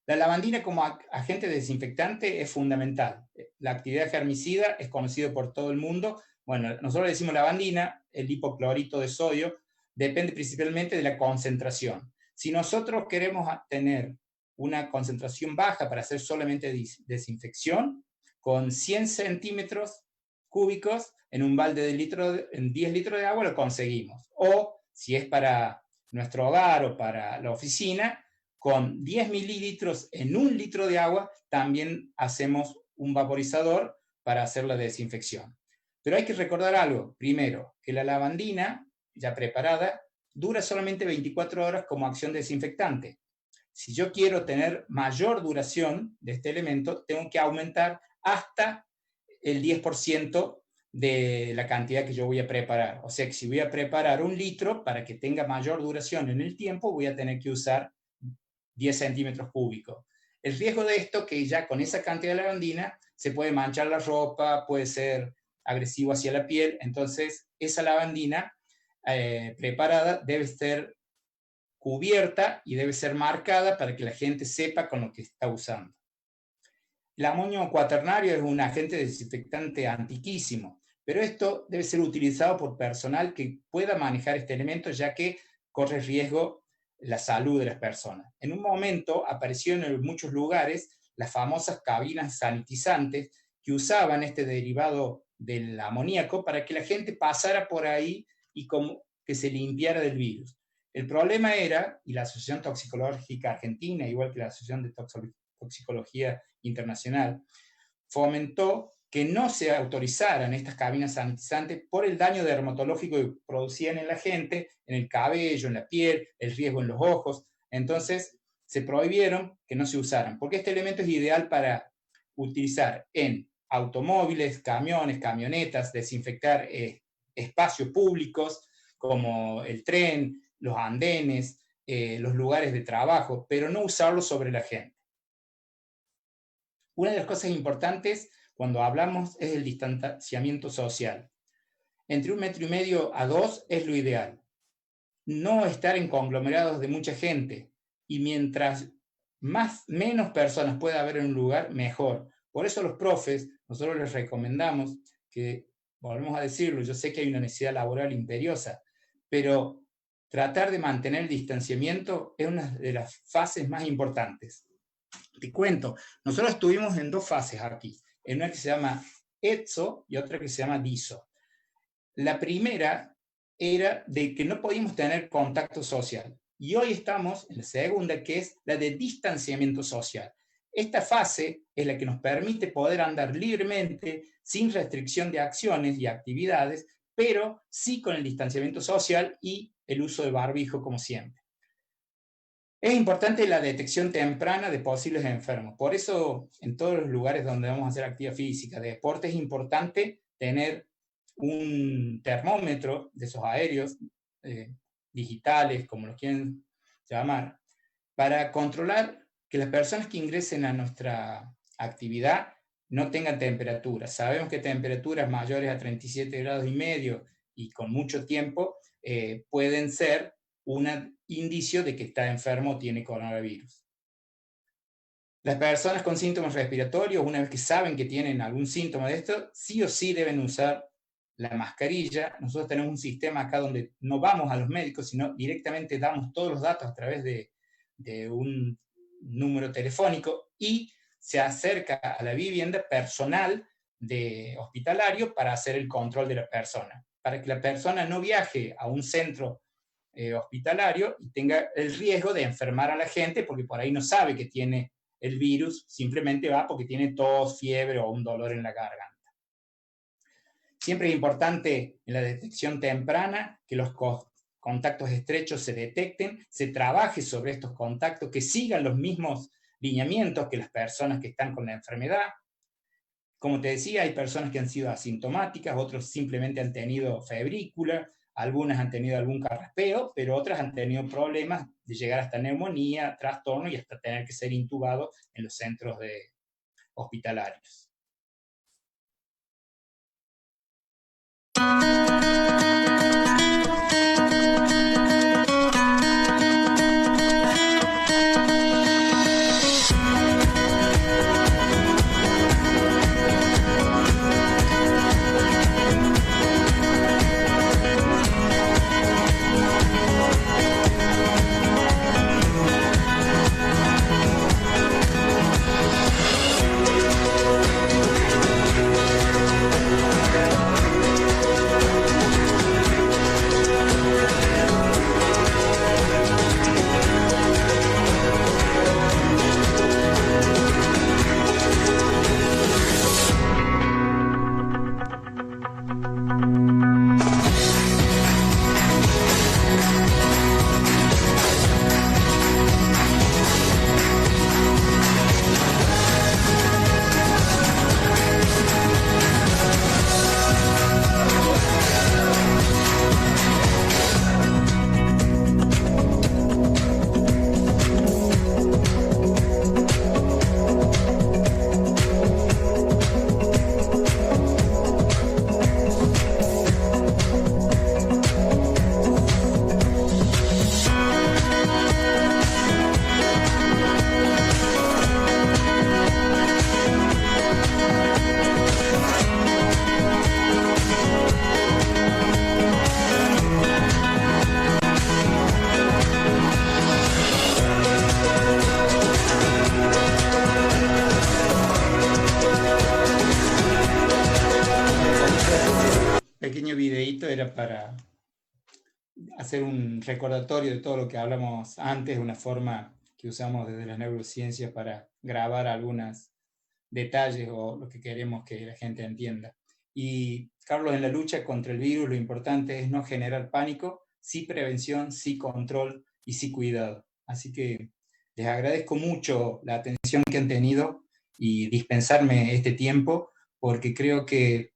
La lavandina como agente desinfectante es fundamental. La actividad germicida es conocida por todo el mundo. Bueno, nosotros le decimos lavandina, el hipoclorito de sodio, depende principalmente de la concentración. Si nosotros queremos tener una concentración baja para hacer solamente desinfección, con 100 centímetros cúbicos en un balde en 10 litros de agua lo conseguimos. O si es para nuestro hogar o para la oficina, con 10 mililitros en 1 litro de agua, también hacemos un vaporizador para hacer la desinfección. Pero hay que recordar algo, primero, que la lavandina, ya preparada, dura solamente 24 horas como acción desinfectante. Si yo quiero tener mayor duración de este elemento, tengo que aumentar hasta el 10% de la cantidad que yo voy a preparar. O sea que si voy a preparar 1 litro, para que tenga mayor duración en el tiempo, voy a tener que usar 10 centímetros cúbicos. El riesgo de esto, que ya con esa cantidad de lavandina, se puede manchar la ropa, puede ser agresivo hacia la piel, entonces esa lavandina preparada debe ser cubierta y debe ser marcada para que la gente sepa con lo que está usando. El amonio cuaternario es un agente desinfectante antiquísimo, pero esto debe ser utilizado por personal que pueda manejar este elemento, ya que corre riesgo la salud de las personas. En un momento apareció en muchos lugares las famosas cabinas sanitizantes que usaban este derivado del amoníaco para que la gente pasara por ahí y como que se limpiara del virus. El problema era, y la Asociación Toxicológica Argentina, igual que la Asociación de Toxicología Internacional, fomentó que no se autorizaran estas cabinas sanitizantes por el daño dermatológico que producían en la gente, en el cabello, en la piel, el riesgo en los ojos. Entonces se prohibieron que no se usaran, porque este elemento es ideal para utilizar en automóviles, camiones, camionetas, desinfectar espacios públicos como el tren, los andenes, los lugares de trabajo, pero no usarlo sobre la gente. Una de las cosas importantes cuando hablamos es el distanciamiento social. Entre 1,5 metros a 2 es lo ideal. No estar en conglomerados de mucha gente, y mientras menos personas pueda haber en un lugar, mejor. Por eso los profes, nosotros les recomendamos que, volvemos a decirlo, yo sé que hay una necesidad laboral imperiosa, pero tratar de mantener el distanciamiento es una de las fases más importantes. Te cuento, nosotros estuvimos en 2 fases aquí, en una que se llama ETSO y otra que se llama DISO. La primera era de que no podíamos tener contacto social, y hoy estamos en la segunda, que es la de distanciamiento social. Esta fase es la que nos permite poder andar libremente, sin restricción de acciones y actividades, pero sí con el distanciamiento social y el uso de barbijo como siempre. Es importante la detección temprana de posibles enfermos. Por eso, en todos los lugares donde vamos a hacer actividad física, de deporte, es importante tener un termómetro de esos aéreos, digitales, como los quieren llamar, para controlar que las personas que ingresen a nuestra actividad no tengan temperatura. Sabemos que temperaturas mayores a 37,5 grados y con mucho tiempo pueden ser un indicio de que está enfermo o tiene coronavirus. Las personas con síntomas respiratorios, una vez que saben que tienen algún síntoma de esto, sí o sí deben usar la mascarilla. Nosotros tenemos un sistema acá donde no vamos a los médicos, sino directamente damos todos los datos a través de un número telefónico y se acerca a la vivienda personal de hospitalario para hacer el control de la persona, para que la persona no viaje a un centro hospitalario y tenga el riesgo de enfermar a la gente, porque por ahí no sabe que tiene el virus, simplemente va porque tiene tos, fiebre o un dolor en la garganta. Siempre es importante en la detección temprana que los contactos estrechos se detecten, se trabaje sobre estos contactos, que sigan los mismos lineamientos que las personas que están con la enfermedad. Como te decía, hay personas que han sido asintomáticas, otros simplemente han tenido febrícula, algunas han tenido algún carraspeo, pero otras han tenido problemas de llegar hasta neumonía, trastorno y hasta tener que ser intubados en los centros hospitalarios. para hacer un recordatorio de todo lo que hablamos antes, una forma que usamos desde las neurociencias para grabar algunos detalles o lo que queremos que la gente entienda. Y, Carlos, en la lucha contra el virus lo importante es no generar pánico, sí prevención, sí control y sí cuidado. Así que les agradezco mucho la atención que han tenido y dispensarme este tiempo, porque creo que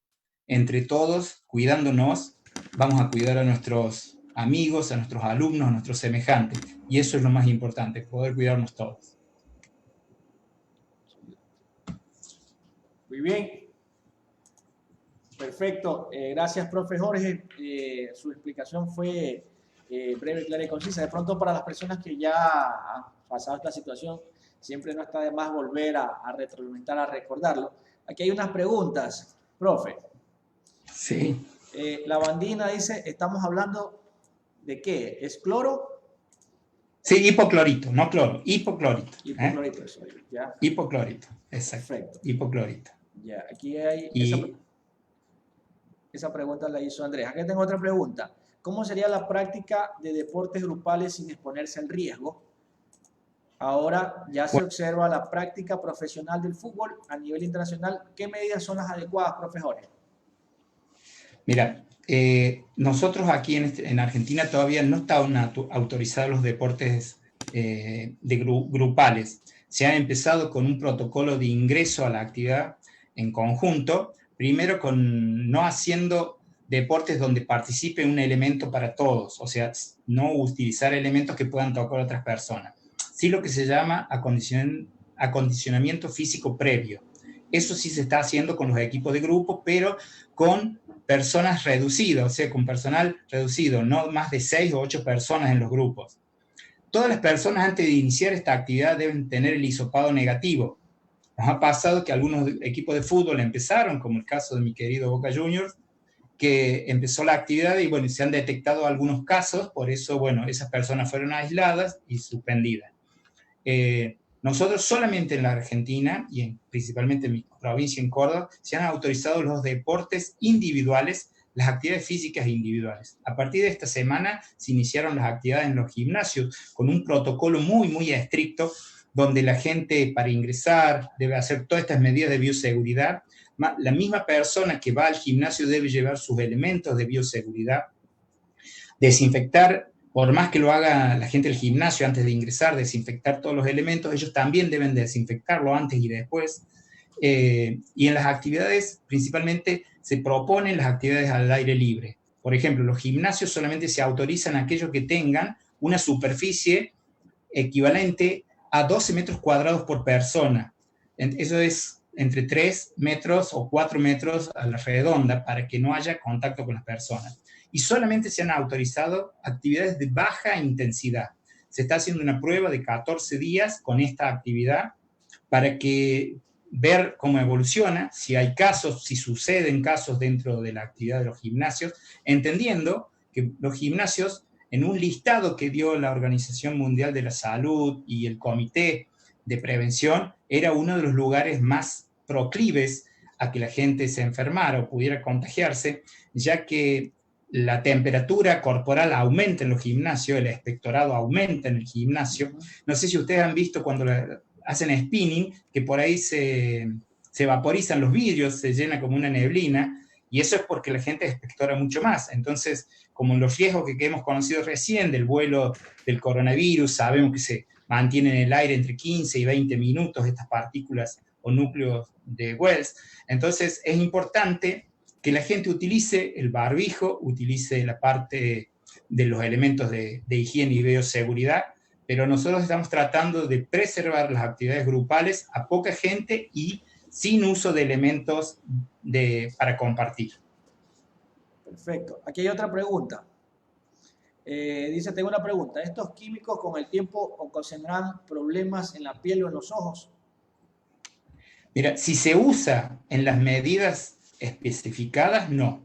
entre todos, cuidándonos, vamos a cuidar a nuestros amigos, a nuestros alumnos, a nuestros semejantes. Y eso es lo más importante, poder cuidarnos todos. Muy bien. Perfecto. Gracias, profe Jorge. Su explicación fue breve, clara y concisa. De pronto, para las personas que ya han pasado esta situación, siempre no está de más volver a retroalimentar, a recordarlo. Aquí hay unas preguntas, profe. Sí. La bandina dice, ¿estamos hablando de qué? ¿Es cloro? Sí, hipoclorito, no cloro, hipoclorito. Hipoclorito, eso, ¿ya? Hipoclorito, exacto. Perfecto. Hipoclorito. Ya, aquí hay... Y... Esa pregunta la hizo Andrés. Aquí tengo otra pregunta. ¿Cómo sería la práctica de deportes grupales sin exponerse al riesgo? Ahora ya se observa la práctica profesional del fútbol a nivel internacional. ¿Qué medidas son las adecuadas, profe Jorge? Mira, nosotros aquí en Argentina todavía no están autorizados los deportes grupales. Se ha empezado con un protocolo de ingreso a la actividad en conjunto, primero no haciendo deportes donde participe un elemento para todos, o sea, no utilizar elementos que puedan tocar a otras personas. Sí, lo que se llama acondicionamiento físico previo. Eso sí se está haciendo con los equipos de grupo, pero con personas reducidas, o sea, con personal reducido, no más de 6 o 8 personas en los grupos. Todas las personas antes de iniciar esta actividad deben tener el hisopado negativo. Nos ha pasado que algunos equipos de fútbol empezaron, como el caso de mi querido Boca Juniors, que empezó la actividad y bueno, se han detectado algunos casos, por eso, bueno, esas personas fueron aisladas y suspendidas. Nosotros solamente en la Argentina, y principalmente en mi provincia, en Córdoba, se han autorizado los deportes individuales, las actividades físicas individuales. A partir de esta semana se iniciaron las actividades en los gimnasios con un protocolo muy, muy estricto, donde la gente para ingresar debe hacer todas estas medidas de bioseguridad. La misma persona que va al gimnasio debe llevar sus elementos de bioseguridad, desinfectar. Por más que lo haga la gente del gimnasio antes de ingresar, desinfectar todos los elementos, ellos también deben desinfectarlo antes y después. Y en las actividades, principalmente, se proponen las actividades al aire libre. Por ejemplo, los gimnasios solamente se autorizan a aquellos que tengan una superficie equivalente a 12 metros cuadrados por persona. Eso es entre 3 metros o 4 metros a la redonda para que no haya contacto con las personas. Y solamente se han autorizado actividades de baja intensidad. Se está haciendo una prueba de 14 días con esta actividad para ver cómo evoluciona, si hay casos, si suceden casos dentro de la actividad de los gimnasios, entendiendo que los gimnasios, en un listado que dio la Organización Mundial de la Salud y el Comité de Prevención, era uno de los lugares más proclives a que la gente se enfermara o pudiera contagiarse, ya que la temperatura corporal aumenta en los gimnasios, el expectorado aumenta en el gimnasio. No sé si ustedes han visto cuando hacen spinning, que por ahí se vaporizan los vidrios, se llena como una neblina, y eso es porque la gente expectora mucho más. Entonces, como en los riesgos que hemos conocido recién del vuelo del coronavirus, sabemos que se mantienen en el aire entre 15 y 20 minutos estas partículas o núcleos de Wells. Entonces, es importante que la gente utilice el barbijo, utilice la parte de los elementos de higiene y bioseguridad, pero nosotros estamos tratando de preservar las actividades grupales a poca gente y sin uso de elementos para compartir. Perfecto. Aquí hay otra pregunta. Dice, tengo una pregunta. ¿Estos químicos con el tiempo ocasionarán problemas en la piel o en los ojos? Mira, si se usa en las medidas especificadas, no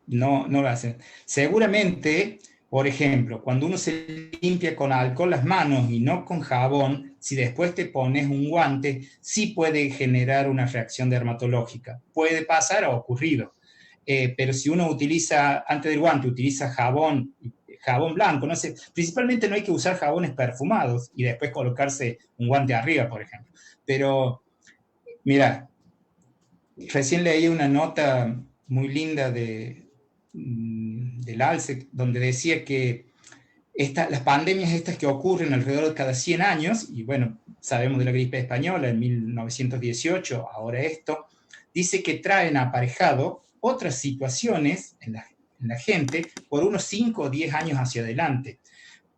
lo hacen. Seguramente, por ejemplo, cuando uno se limpia con alcohol las manos y no con jabón, si después te pones un guante, sí puede generar una reacción dermatológica. Puede pasar, ha ocurrido. pero si uno utiliza, antes del guante, utiliza jabón blanco, no sé, principalmente no hay que usar jabones perfumados y después colocarse un guante arriba, por ejemplo. Pero, mira, recién leí una nota muy linda del ALSE, donde decía que las pandemias estas que ocurren alrededor de cada 100 años, y bueno, sabemos de la gripe española en 1918, ahora esto, dice que traen aparejado otras situaciones en la gente por unos 5 o 10 años hacia adelante.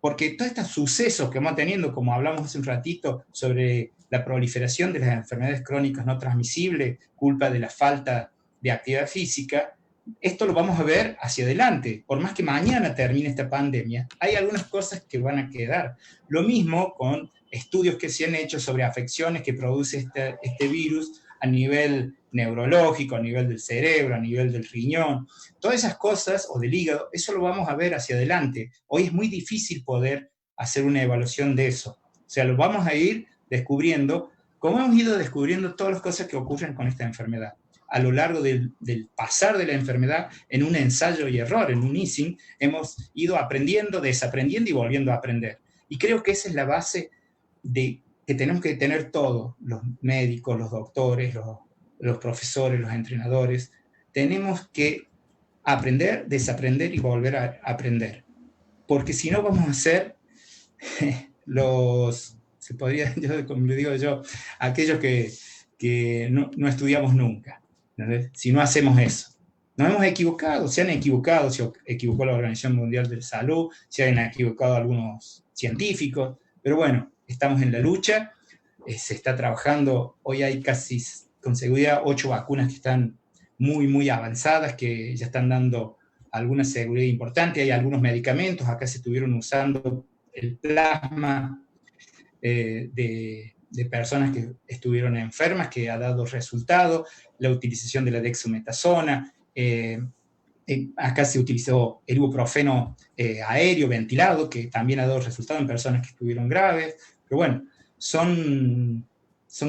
Porque todos estos sucesos que vamos teniendo, como hablamos hace un ratito sobre la proliferación de las enfermedades crónicas no transmisibles, culpa de la falta de actividad física, esto lo vamos a ver hacia adelante. Por más que mañana termine esta pandemia, hay algunas cosas que van a quedar. Lo mismo con estudios que se han hecho sobre afecciones que produce este virus a nivel neurológico, a nivel del cerebro, a nivel del riñón. Todas esas cosas, o del hígado, eso lo vamos a ver hacia adelante. Hoy es muy difícil poder hacer una evaluación de eso. O sea, lo vamos a ir descubriendo, como hemos ido descubriendo todas las cosas que ocurren con esta enfermedad a lo largo del pasar de la enfermedad en un ensayo y error, en un ISIN, hemos ido aprendiendo, desaprendiendo y volviendo a aprender. Y creo que esa es la base que tenemos que tener todos, los médicos, los doctores, los profesores, los entrenadores. Tenemos que aprender, desaprender y volver a aprender. Porque si no vamos a ser se podría, como le digo yo, aquellos que no estudiamos nunca. ¿Entendés? Si no hacemos eso. Nos hemos equivocado, se han equivocado, se equivocó la Organización Mundial de la Salud, se han equivocado algunos científicos, pero bueno, estamos en la lucha, se está trabajando, hoy hay casi con seguridad 8 vacunas que están muy, muy avanzadas, que ya están dando alguna seguridad importante, hay algunos medicamentos, acá se estuvieron usando el plasma de personas que estuvieron enfermas, que ha dado resultado, la utilización de la dexametasona, acá se utilizó el ibuprofeno aéreo, ventilado, que también ha dado resultado en personas que estuvieron graves, pero bueno, son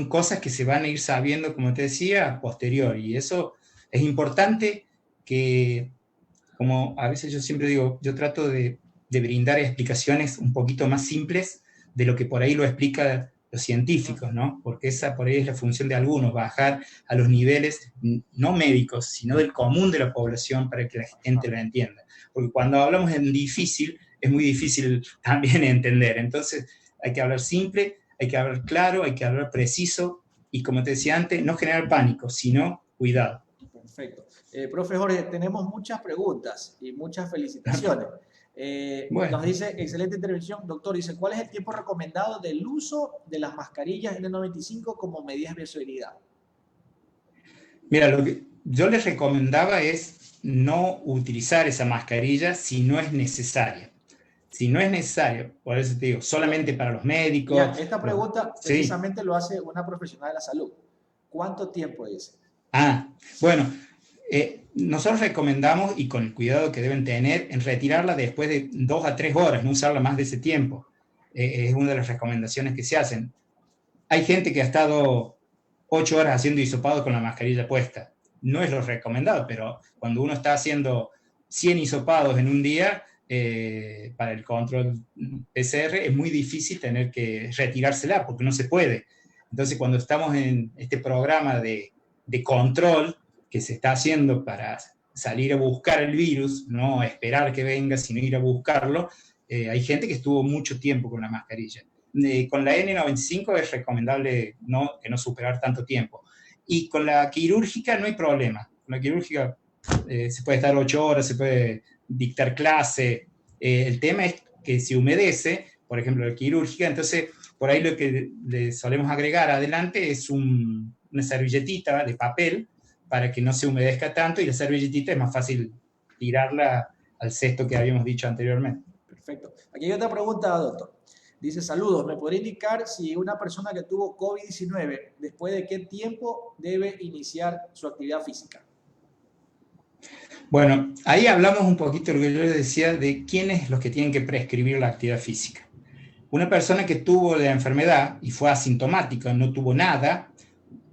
cosas que se van a ir sabiendo, como te decía, posterior, y eso es importante que, como a veces yo siempre digo, yo trato de brindar explicaciones un poquito más simples de lo que por ahí lo explica los científicos, ¿no? Porque esa por ahí es la función de algunos, bajar a los niveles no médicos, sino del común de la población para que la gente lo entienda. Porque cuando hablamos en difícil, es muy difícil también entender. Entonces, hay que hablar simple, hay que hablar claro, hay que hablar preciso, y como te decía antes, no generar pánico, sino cuidado. Perfecto. Profe Jorge, tenemos muchas preguntas y muchas felicitaciones. Bueno. Nos dice, excelente intervención, doctor, dice, ¿cuál es el tiempo recomendado del uso de las mascarillas N95 como medidas de bioseguridad? Mira, lo que yo les recomendaba es no utilizar esa mascarilla si no es necesaria. Si no es necesario, por eso te digo, solamente para los médicos. Ya, esta pregunta precisamente lo hace una profesional de la salud. ¿Cuánto tiempo es? Bueno, nosotros recomendamos, y con el cuidado que deben tener, en retirarla después de 2 a 3 horas, no usarla más de ese tiempo. Es una de las recomendaciones que se hacen. Hay gente que ha estado 8 horas haciendo hisopado con la mascarilla puesta. No es lo recomendado, pero cuando uno está haciendo 100 hisopados en un día, para el control PCR, es muy difícil tener que retirársela, porque no se puede. Entonces, cuando estamos en este programa de control que se está haciendo para salir a buscar el virus, no esperar que venga, sino ir a buscarlo, hay gente que estuvo mucho tiempo con la mascarilla. Con la N95 es recomendable que no superar tanto tiempo. Y con la quirúrgica no hay problema. Con la quirúrgica se puede estar 8 horas, se puede dictar clase. El tema es que si humedece, por ejemplo, la quirúrgica, entonces por ahí lo que le solemos agregar adelante es una servilletita de papel para que no se humedezca tanto, y la servilletita es más fácil tirarla al cesto que habíamos dicho anteriormente. Perfecto. Aquí hay otra pregunta, doctor. Dice, saludos, ¿me podría indicar si una persona que tuvo COVID-19, después de qué tiempo debe iniciar su actividad física? Bueno, ahí hablamos un poquito de lo que yo les decía, de quiénes los que tienen que prescribir la actividad física. Una persona que tuvo la enfermedad y fue asintomática, no tuvo nada,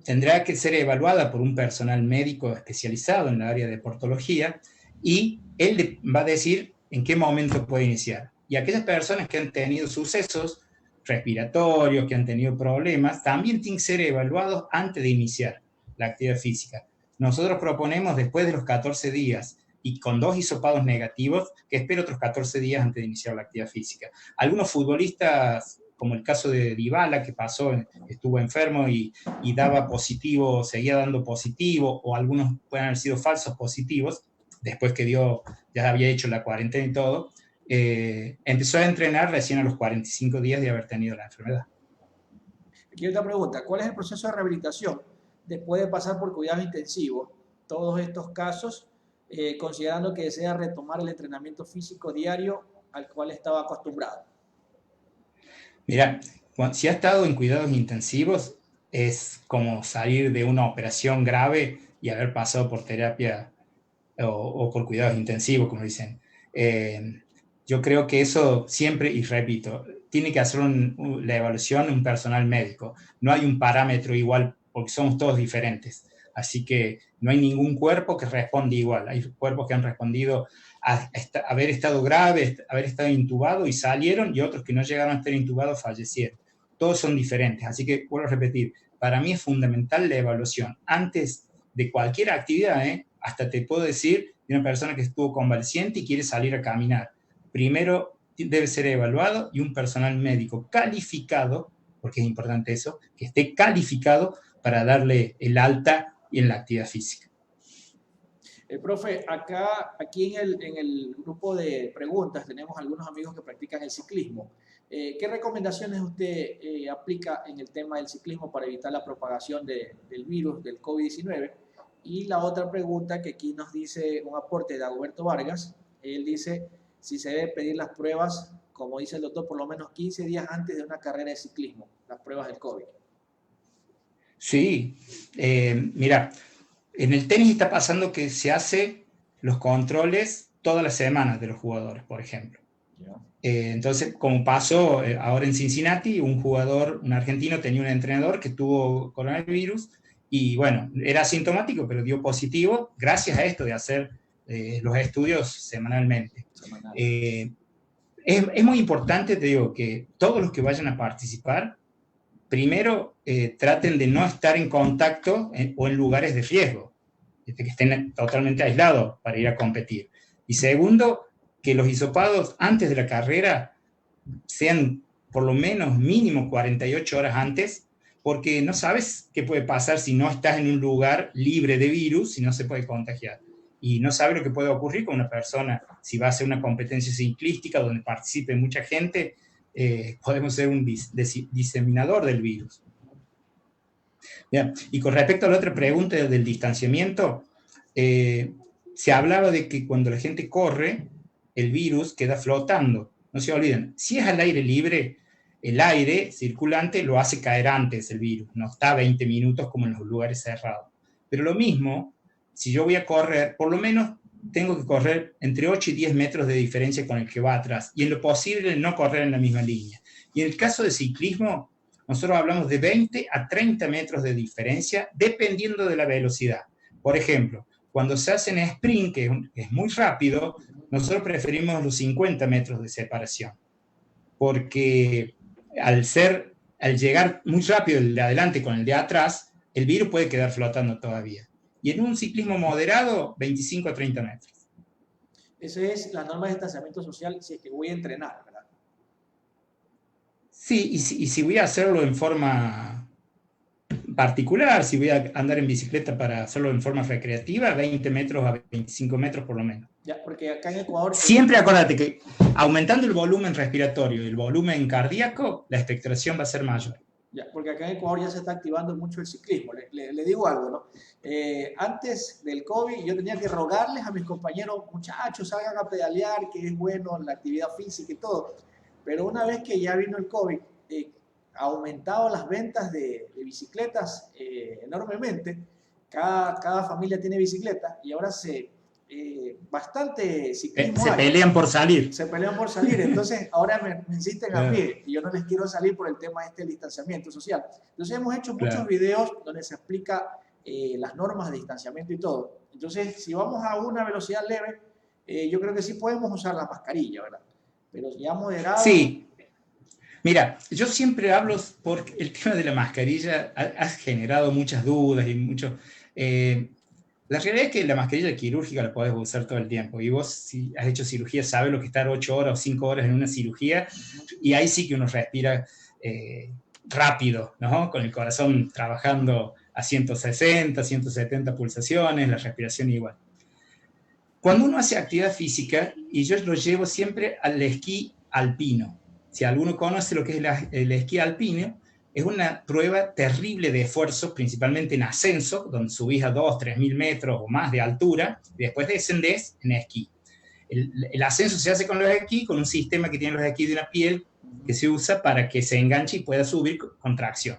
tendrá que ser evaluada por un personal médico especializado en la área de deportología y él va a decir en qué momento puede iniciar. Y aquellas personas que han tenido sucesos respiratorios, que han tenido problemas, también tienen que ser evaluados antes de iniciar la actividad física. Nosotros proponemos después de los 14 días y con 2 hisopados negativos, que espere otros 14 días antes de iniciar la actividad física. Algunos futbolistas, como el caso de Dybala, que estuvo enfermo y daba positivo, seguía dando positivo, o algunos pueden haber sido falsos positivos, después que ya había hecho la cuarentena y todo, empezó a entrenar recién a los 45 días de haber tenido la enfermedad. Aquí hay otra pregunta, ¿cuál es el proceso de rehabilitación después de pasar por cuidados intensivos? Todos estos casos, considerando que desea retomar el entrenamiento físico diario al cual estaba acostumbrado. Mira, si ha estado en cuidados intensivos, es como salir de una operación grave y haber pasado por terapia o por cuidados intensivos, como dicen. Yo creo que eso siempre, y repito, tiene que hacer la evaluación un personal médico. No hay un parámetro igual porque somos todos diferentes. Así que no hay ningún cuerpo que responde igual. Hay cuerpos que han respondido a haber estado grave, haber estado intubado y salieron, y otros que no llegaron a estar intubados fallecieron. Todos son diferentes. Así que, vuelvo a repetir, para mí es fundamental la evaluación antes de cualquier actividad, hasta te puedo decir de una persona que estuvo convaleciente y quiere salir a caminar. Primero debe ser evaluado y un personal médico calificado, porque es importante eso, que esté calificado para darle el alta en la actividad física. Profe, aquí en el grupo de preguntas tenemos algunos amigos que practican el ciclismo. ¿Qué recomendaciones usted aplica en el tema del ciclismo para evitar la propagación del virus, del COVID-19? Y la otra pregunta que aquí nos dice un aporte de Dagoberto Vargas, él dice si se debe pedir las pruebas, como dice el doctor, por lo menos 15 días antes de una carrera de ciclismo, las pruebas del COVID. Sí, mira, en el tenis está pasando que se hace los controles todas las semanas de los jugadores, por ejemplo. Entonces, como pasó ahora en Cincinnati, un argentino tenía un entrenador que tuvo coronavirus y bueno, era asintomático, pero dio positivo gracias a esto de hacer los estudios semanalmente. Es muy importante, te digo, que todos los que vayan a participar, primero traten de no estar en contacto o en lugares de riesgo, que estén totalmente aislados para ir a competir. Y segundo, que los hisopados antes de la carrera sean por lo menos mínimo 48 horas antes, porque no sabes qué puede pasar si no estás en un lugar libre de virus, si no se puede contagiar. Y no sabes lo que puede ocurrir con una persona, si va a hacer una competencia ciclística donde participe mucha gente, podemos ser un diseminador del virus. Bien. Y con respecto a la otra pregunta del distanciamiento, se hablaba de que cuando la gente corre, el virus queda flotando. No se olviden, si es al aire libre, el aire circulante lo hace caer antes el virus, no está 20 minutos como en los lugares cerrados. Pero lo mismo, si yo voy a correr, por lo menos tengo que correr entre 8 y 10 metros de diferencia con el que va atrás, y en lo posible no correr en la misma línea. Y en el caso de ciclismo, nosotros hablamos de 20 a 30 metros de diferencia, dependiendo de la velocidad. Por ejemplo, cuando se hace en sprint, que es muy rápido, nosotros preferimos los 50 metros de separación, porque al llegar muy rápido el de adelante con el de atrás, el virus puede quedar flotando todavía. Y en un ciclismo moderado, 25 a 30 metros. Esa es la norma de distanciamiento social si es que voy a entrenar, ¿verdad? Sí, y si voy a hacerlo en forma particular, si voy a andar en bicicleta para hacerlo en forma recreativa, 20 metros a 25 metros por lo menos. Ya, porque acá en Ecuador... Siempre acuérdate que aumentando el volumen respiratorio y el volumen cardíaco, la expectoración va a ser mayor. Ya, porque acá en Ecuador ya se está activando mucho el ciclismo. Le digo algo, ¿no? Antes del COVID yo tenía que rogarles a mis compañeros, muchachos, salgan a pedalear, que es bueno la actividad física y todo. Pero una vez que ya vino el COVID, ha aumentado las ventas de bicicletas enormemente. Cada familia tiene bicicleta y ahora bastante ciclismo. Se pelean por salir. Se pelean por salir, entonces ahora me insisten a mí y yo no les quiero salir por el tema de este distanciamiento social. Entonces hemos hecho muchos videos donde se explica las normas de distanciamiento y todo. Entonces, si vamos a una velocidad leve, yo creo que sí podemos usar la mascarilla, ¿verdad? Pero ya moderado... Sí. Mira, yo siempre hablo porque el tema de la mascarilla ha generado muchas dudas y mucho... la realidad es que la mascarilla quirúrgica la podés usar todo el tiempo. Y vos, si has hecho cirugía, sabes lo que estar 8 horas o 5 horas en una cirugía. Y ahí sí que uno respira rápido, ¿no? Con el corazón trabajando a 160, 170 pulsaciones, la respiración igual. Cuando uno hace actividad física, y yo lo llevo siempre al esquí alpino. Si alguno conoce lo que es el esquí alpino, es una prueba terrible de esfuerzo, principalmente en ascenso, donde subís a 2.000, 3.000 metros o más de altura, y después descendés en esquí. El ascenso se hace con los esquís, con un sistema que tienen los esquís de una piel que se usa para que se enganche y pueda subir con tracción.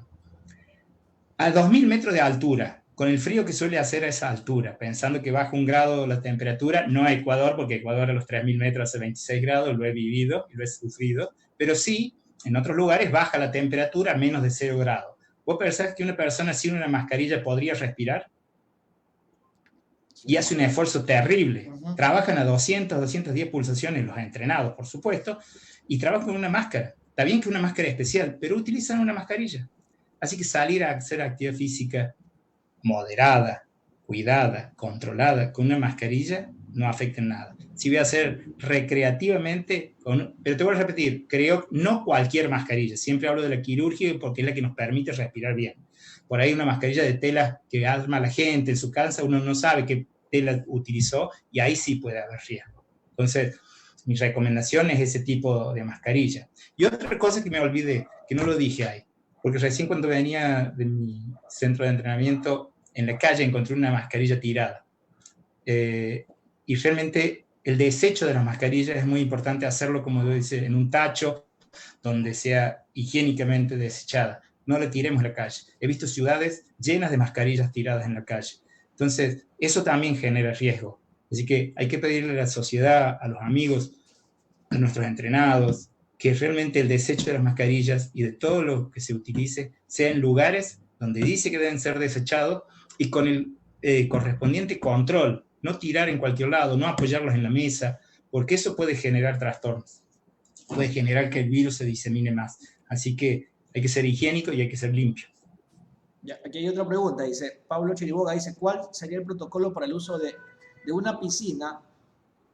A 2.000 metros de altura, con el frío que suele hacer a esa altura, pensando que baja 1 grado la temperatura, no a Ecuador, porque Ecuador a los 3.000 metros hace 26 grados, lo he vivido y lo he sufrido, pero sí, en otros lugares baja la temperatura a menos de 0 grados. ¿Vos pensás que una persona sin una mascarilla podría respirar? Y hace un esfuerzo terrible. Trabajan a 200, 210 pulsaciones los entrenados, por supuesto, y trabajan con una máscara. Está bien que una máscara especial, pero utilizan una mascarilla. Así que salir a hacer actividad física moderada, cuidada, controlada, con una mascarilla, no afecta en nada. Si voy a hacer recreativamente, pero te voy a repetir, creo, no cualquier mascarilla, siempre hablo de la quirúrgica porque es la que nos permite respirar bien. Por ahí una mascarilla de tela que arma la gente en su casa, uno no sabe qué tela utilizó y ahí sí puede haber riesgo. Entonces, mi recomendación es ese tipo de mascarilla. Y otra cosa que me olvidé, que no lo dije ahí, porque recién cuando venía de mi centro de entrenamiento, en la calle encontré una mascarilla tirada. Y realmente el desecho de las mascarillas es muy importante hacerlo, como yo dice, en un tacho donde sea higiénicamente desechada. No la tiremos a la calle. He visto ciudades llenas de mascarillas tiradas en la calle. Entonces, eso también genera riesgo. Así que hay que pedirle a la sociedad, a los amigos, a nuestros entrenados, que realmente el desecho de las mascarillas y de todo lo que se utilice sea en lugares donde dice que deben ser desechados y con el correspondiente control, no tirar en cualquier lado, no apoyarlos en la mesa, porque eso puede generar trastornos, puede generar que el virus se disemine más. Así que hay que ser higiénico y hay que ser limpio. Ya, aquí hay otra pregunta, dice Pablo Chiriboga, dice, ¿cuál sería el protocolo para el uso de una piscina,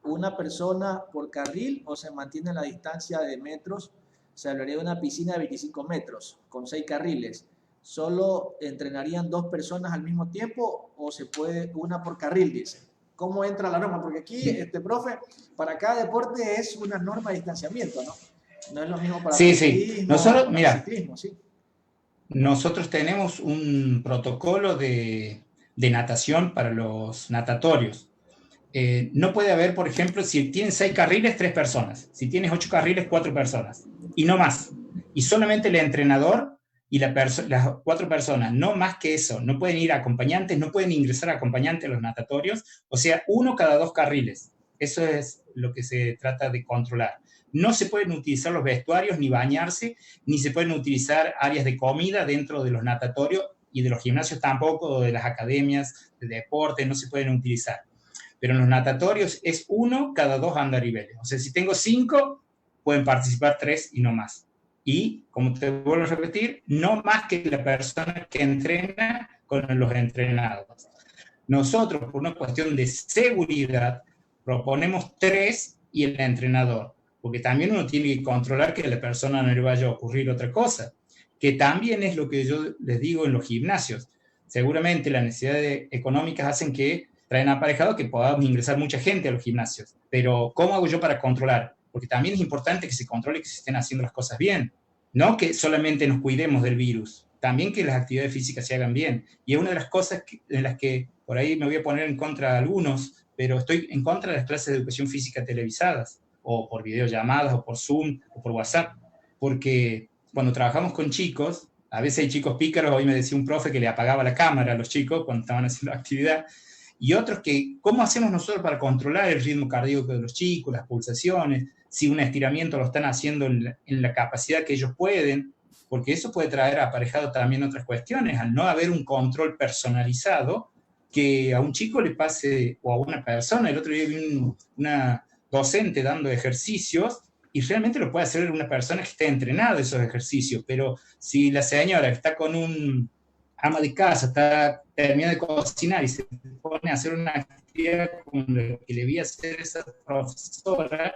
una persona por carril o se mantiene la distancia de metros? Se hablaría de una piscina de 25 metros con 6 carriles. ¿Solo entrenarían 2 personas al mismo tiempo o se puede una por carril, dice? ¿Cómo entra la norma? Porque aquí, profe, para cada deporte es una norma de distanciamiento, ¿no? No es lo mismo para sí. Nosotros, para mira, ciclismo, sí. Nosotros tenemos un protocolo de natación para los natatorios. No puede haber, por ejemplo, si tienes 6 carriles, 3 personas. Si tienes 8 carriles, 4 personas. Y no más. Y solamente el entrenador y las 4 personas, no más que eso. No pueden ir acompañantes, no pueden ingresar acompañantes a los natatorios. O sea, 1 cada 2 carriles. Eso es lo que se trata de controlar. No se pueden utilizar los vestuarios, ni bañarse, ni se pueden utilizar áreas de comida dentro de los natatorios y de los gimnasios tampoco, o de las academias de deporte, no se pueden utilizar. Pero en los natatorios es 1 cada 2 andariveles. O sea, si tengo 5, pueden participar 3 y no más. Y, como te vuelvo a repetir, no más que la persona que entrena con los entrenados. Nosotros, por una cuestión de seguridad, proponemos 3 y el entrenador. Porque también uno tiene que controlar que a la persona no le vaya a ocurrir otra cosa, que también es lo que yo les digo en los gimnasios. Seguramente las necesidades económicas hacen que traen aparejado que podamos ingresar mucha gente a los gimnasios, pero ¿cómo hago yo para controlar? Porque también es importante que se controle que se estén haciendo las cosas bien, no que solamente nos cuidemos del virus, también que las actividades físicas se hagan bien. Y es una de las cosas en las que por ahí me voy a poner en contra de algunos, pero estoy en contra de las clases de educación física televisadas, o por videollamadas, o por Zoom, o por WhatsApp, porque cuando trabajamos con chicos, a veces hay chicos pícaros. Hoy me decía un profe que le apagaba la cámara a los chicos cuando estaban haciendo actividad, y otros que, ¿cómo hacemos nosotros para controlar el ritmo cardíaco de los chicos, las pulsaciones, si un estiramiento lo están haciendo en la capacidad que ellos pueden? Porque eso puede traer aparejado también otras cuestiones, al no haber un control personalizado, que a un chico le pase, o a una persona. El otro día vi una docente dando ejercicios, y realmente lo puede hacer una persona que esté entrenada esos ejercicios, pero si la señora que está con un ama de casa, termina de cocinar y se pone a hacer una actividad como lo que le había hacer esa profesora,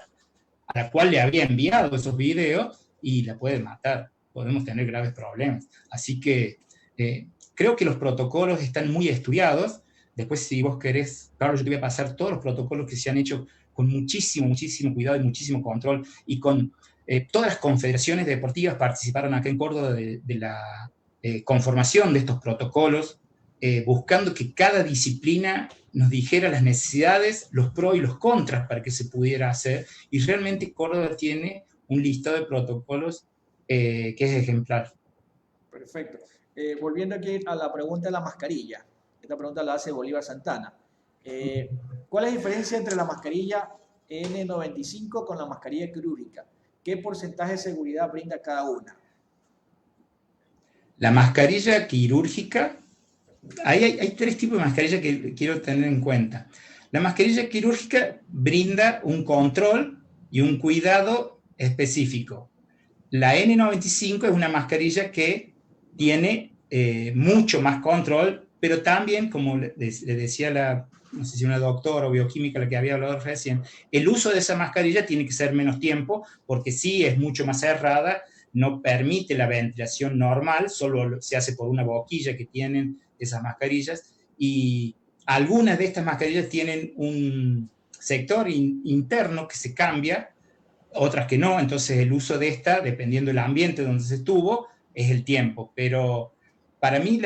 a la cual le había enviado esos videos, y la puede matar. Podemos tener graves problemas. Así que creo que los protocolos están muy estudiados. Después, si vos querés, Carlos, yo te voy a pasar todos los protocolos que se han hecho con muchísimo, muchísimo cuidado y muchísimo control, y con todas las confederaciones deportivas participaron acá en Córdoba de la conformación de estos protocolos, buscando que cada disciplina nos dijera las necesidades, los pros y los contras para que se pudiera hacer, y realmente Córdoba tiene un listado de protocolos que es ejemplar. Perfecto. Volviendo aquí a la pregunta de la mascarilla. Esta pregunta la hace Bolívar Santana. ¿Cuál es la diferencia entre la mascarilla N95 con la mascarilla quirúrgica? ¿Qué porcentaje de seguridad brinda cada una? La mascarilla quirúrgica, hay tres tipos de mascarilla que quiero tener en cuenta. La mascarilla quirúrgica brinda un control y un cuidado específico. La N95 es una mascarilla que tiene mucho más control, pero también, como le decía no sé si una doctora o bioquímica la que había hablado recién, el uso de esa mascarilla tiene que ser menos tiempo, porque sí es mucho más cerrada, no permite la ventilación normal, solo se hace por una boquilla que tienen esas mascarillas, y algunas de estas mascarillas tienen un sector interno que se cambia, otras que no. Entonces el uso de esta, dependiendo del ambiente donde se estuvo, es el tiempo. Pero para mí,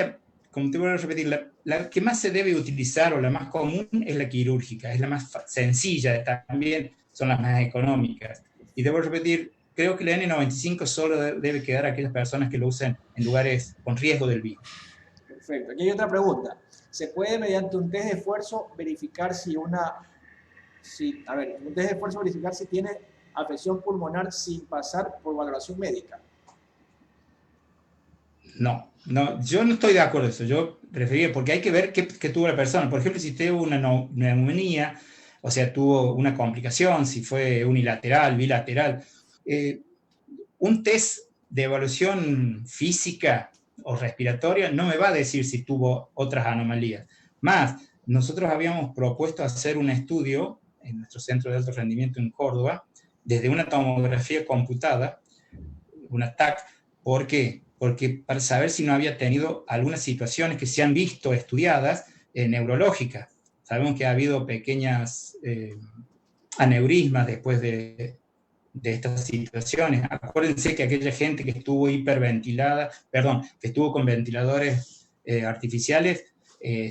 como te vuelvo a repetir, la que más se debe utilizar, o la más común, es la quirúrgica, es la más sencilla, también son las más económicas. Y debo repetir, creo que la N95 solo debe quedar a aquellas personas que lo usen en lugares con riesgo del virus. Perfecto. Aquí hay otra pregunta. ¿Se puede, mediante un test de esfuerzo, verificar un test de esfuerzo verificar si tiene afección pulmonar sin pasar por valoración médica? No, yo no estoy de acuerdo con eso. Yo preferiría, porque hay que ver qué tuvo la persona. Por ejemplo, si tuvo una neumonía, o sea, tuvo una complicación, si fue unilateral, bilateral. Un test de evaluación física o respiratoria no me va a decir si tuvo otras anomalías. Más, nosotros habíamos propuesto hacer un estudio en nuestro centro de alto rendimiento en Córdoba, desde una tomografía computada, una TAC. ¿Por qué? Porque para saber si no había tenido algunas situaciones que se han visto estudiadas neurológicas. Sabemos que ha habido pequeñas aneurismas después de estas situaciones. Acuérdense que aquella gente que estuvo hiperventilada, que estuvo con ventiladores artificiales,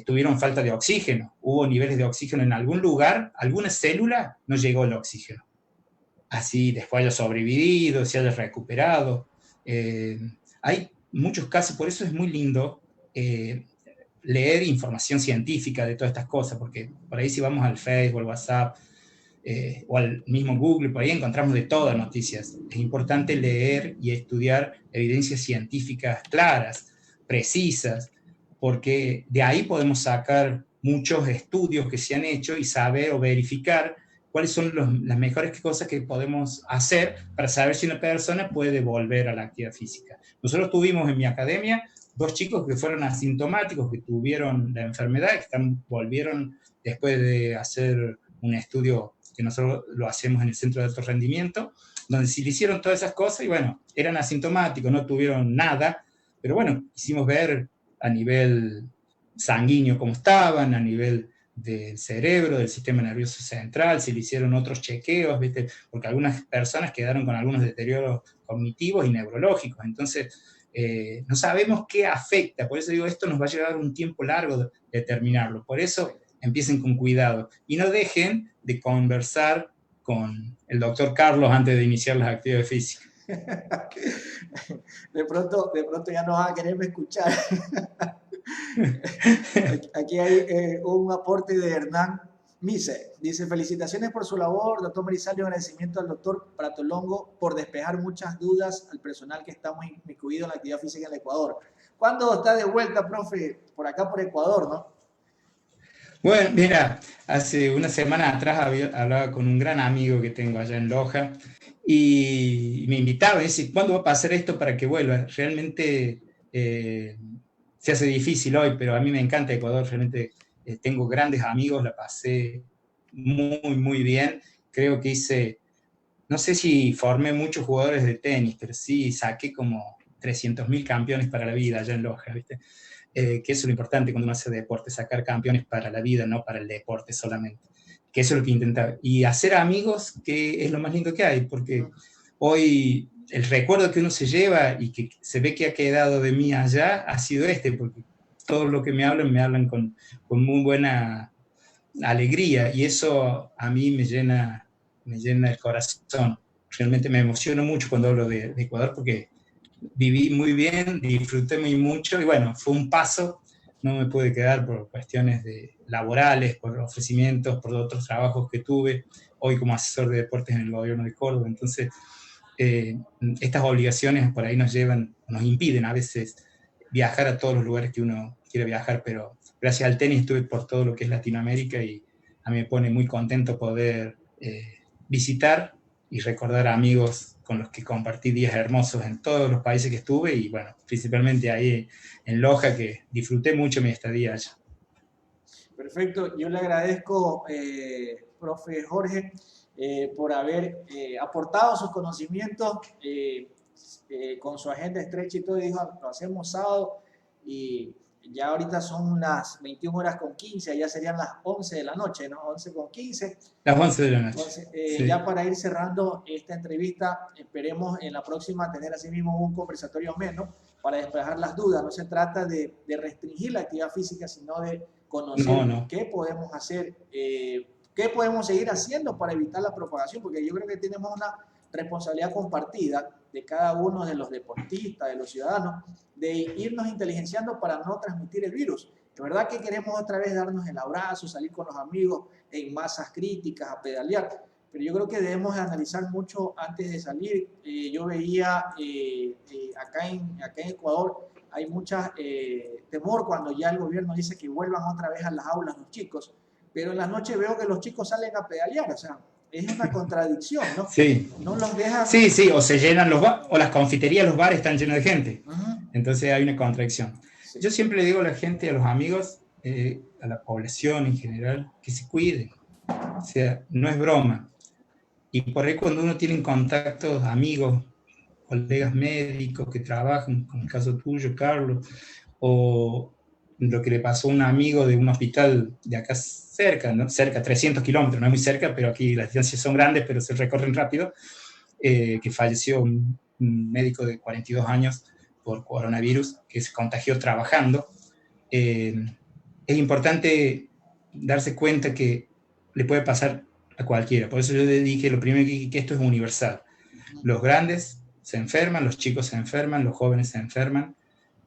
tuvieron falta de oxígeno. Hubo niveles de oxígeno en algún lugar, alguna célula no llegó el oxígeno. Así después haya sobrevivido, se haya recuperado. Hay muchos casos, por eso es muy lindo leer información científica de todas estas cosas, porque por ahí si vamos al Facebook, al WhatsApp, o al mismo Google, por ahí encontramos de todas noticias. Es importante leer y estudiar evidencias científicas claras, precisas, porque de ahí podemos sacar muchos estudios que se han hecho y saber o verificar cuáles son las mejores cosas que podemos hacer para saber si una persona puede volver a la actividad física. Nosotros tuvimos en mi academia 2 chicos que fueron asintomáticos, que tuvieron la enfermedad, que volvieron después de hacer un estudio que nosotros lo hacemos en el centro de alto rendimiento, donde se le hicieron todas esas cosas y bueno, eran asintomáticos, no tuvieron nada, pero bueno, quisimos ver a nivel sanguíneo cómo estaban, a nivel del cerebro, del sistema nervioso central, se le hicieron otros chequeos, ¿viste? Porque algunas personas quedaron con algunos deterioros cognitivos y neurológicos, entonces no sabemos qué afecta, por eso digo, esto nos va a llevar un tiempo largo de determinarlo, por eso empiecen con cuidado y no dejen de conversar con el doctor Carlos antes de iniciar las actividades físicas. De pronto ya no vas a quererme escuchar. Aquí hay un aporte de Hernán Mise. Dice, felicitaciones por su labor, doctor Marisal, y agradecimiento al doctor Pratolongo por despejar muchas dudas al personal que estamos incluido en la actividad física en el Ecuador. ¿Cuándo está de vuelta, profe? Por acá, por Ecuador, ¿no? Bueno, mira, hace una semana atrás hablaba con un gran amigo que tengo allá en Loja y me invitaba, y dice, ¿cuándo va a pasar esto para que vuelva? Realmente se hace difícil hoy, pero a mí me encanta Ecuador, realmente tengo grandes amigos, la pasé muy, muy bien. Creo que hice, no sé si formé muchos jugadores de tenis, pero sí saqué como 300.000 campeones para la vida allá en Loja, ¿viste? Que eso es lo importante cuando uno hace deporte, sacar campeones para la vida, no para el deporte solamente. Que eso es lo que intentaba. Y hacer amigos, que es lo más lindo que hay, porque hoy el recuerdo que uno se lleva y que se ve que ha quedado de mí allá ha sido este, porque todo lo que me hablan con muy buena alegría y eso a mí me llena el corazón. Realmente me emociono mucho cuando hablo de Ecuador porque viví muy bien, disfruté muy mucho y bueno, fue un paso, no me pude quedar por cuestiones laborales, por ofrecimientos, por otros trabajos que tuve, hoy como asesor de deportes en el gobierno de Córdoba, entonces estas obligaciones por ahí nos llevan, nos impiden a veces viajar a todos los lugares que uno quiere viajar, pero gracias al tenis estuve por todo lo que es Latinoamérica y a mí me pone muy contento poder visitar y recordar a amigos con los que compartí días hermosos en todos los países que estuve y bueno, principalmente ahí en Loja que disfruté mucho mi estadía allá. Perfecto, yo le agradezco, profe Jorge, por haber aportado sus conocimientos con su agenda estrecha y todo. Dijo, lo hacemos sábado y ya ahorita son las 21:15, ya serían las 11 de la noche, ¿no? 11:15. Las 11 de la noche. Entonces, Sí. ya para ir cerrando esta entrevista, esperemos en la próxima tener así mismo un conversatorio menos para despejar las dudas. No se trata de restringir la actividad física, sino de conocer qué podemos hacer, qué podemos seguir haciendo para evitar la propagación, porque yo creo que tenemos una responsabilidad compartida de cada uno de los deportistas, de los ciudadanos, de irnos inteligenciando para no transmitir el virus. De verdad que queremos otra vez darnos el abrazo, salir con los amigos en masas críticas, a pedalear, pero yo creo que debemos analizar mucho antes de salir. Yo veía acá en Ecuador hay mucha temor cuando ya el gobierno dice que vuelvan otra vez a las aulas los chicos, pero en la noche veo que los chicos salen a pedalear, o sea, es una contradicción, ¿no? Sí. No los dejan... Sí, sí, o se llenan o las confiterías, los bares están llenos de gente. Entonces hay una contradicción. Sí. Yo siempre le digo a la gente, a los amigos, a la población en general, que se cuiden. O sea, no es broma. Y por ahí cuando uno tiene contactos, amigos, colegas médicos que trabajan, como el caso tuyo, Carlos, o lo que le pasó a un amigo de un hospital de acá cerca, ¿no? Cerca, 300 kilómetros, no es muy cerca, pero aquí las distancias son grandes, pero se recorren rápido, que falleció un médico de 42 años por coronavirus, que se contagió trabajando. Es importante darse cuenta que le puede pasar a cualquiera. Por eso yo le dije lo primero que esto es universal. Los grandes se enferman, los chicos se enferman, los jóvenes se enferman,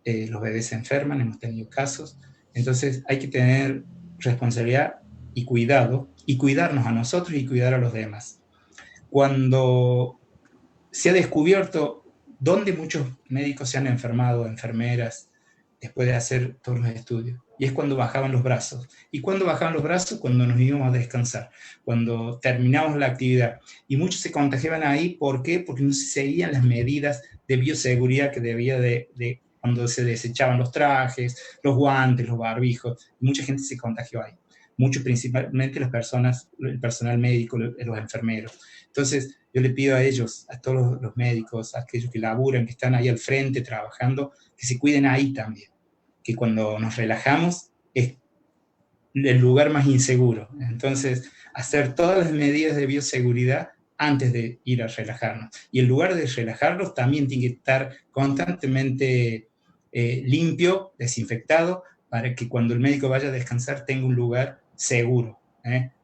los bebés se enferman, hemos tenido casos. Entonces hay que tener responsabilidad y cuidado, y cuidarnos a nosotros y cuidar a los demás. Cuando se ha descubierto dónde muchos médicos se han enfermado, enfermeras, después de hacer todos los estudios. Y es cuando bajaban los brazos. ¿Y cuando bajaban los brazos? Cuando nos íbamos a descansar, cuando terminamos la actividad. Y muchos se contagiaban ahí, ¿por qué? Porque no se seguían las medidas de bioseguridad que debía de cuando se desechaban los trajes, los guantes, los barbijos. Mucha gente se contagió ahí. Muchos, principalmente las personas, el personal médico, los enfermeros. Entonces, yo le pido a ellos, a todos los médicos, a aquellos que laburan, que están ahí al frente trabajando, que se cuiden ahí también. Que cuando nos relajamos es el lugar más inseguro. Entonces, hacer todas las medidas de bioseguridad antes de ir a relajarnos. Y el lugar de relajarnos también tiene que estar constantemente limpio, desinfectado, para que cuando el médico vaya a descansar tenga un lugar seguro,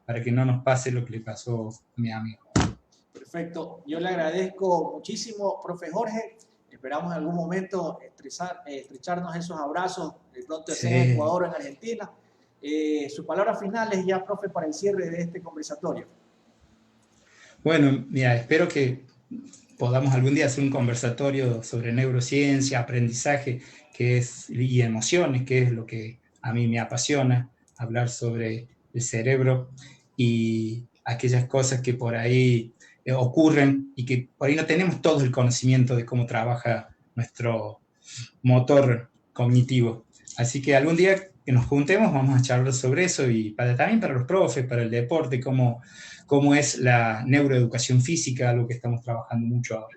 para que no nos pase lo que le pasó a mi amigo. Perfecto. Yo le agradezco muchísimo, profe Jorge. esperamos en algún momento estrecharnos esos abrazos, de pronto Sí. sea en Ecuador o en Argentina. Sus palabras finales ya, profe, para el cierre de este conversatorio. Bueno, mira, espero que podamos algún día hacer un conversatorio sobre neurociencia, aprendizaje y emociones, que es lo que a mí me apasiona, hablar sobre el cerebro y aquellas cosas que por ahí ocurren y que por ahí no tenemos todo el conocimiento de cómo trabaja nuestro motor cognitivo. Así que algún día que nos juntemos vamos a charlar sobre eso y también para los profes, para el deporte, cómo es la neuroeducación física, algo que estamos trabajando mucho ahora.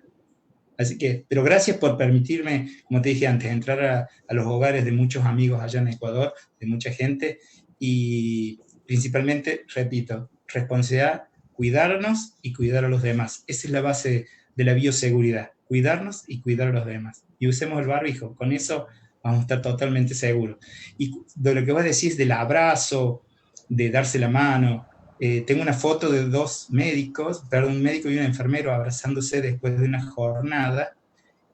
Así que, pero gracias por permitirme, como te dije antes, entrar a los hogares de muchos amigos allá en Ecuador, de mucha gente, y principalmente, repito, responsabilidad, cuidarnos y cuidar a los demás. Esa es la base de la bioseguridad, cuidarnos y cuidar a los demás. Y usemos el barbijo, con eso vamos a estar totalmente seguros. Y de lo que vos decís del abrazo, de darse la mano, tengo una foto de un médico y un enfermero abrazándose después de una jornada,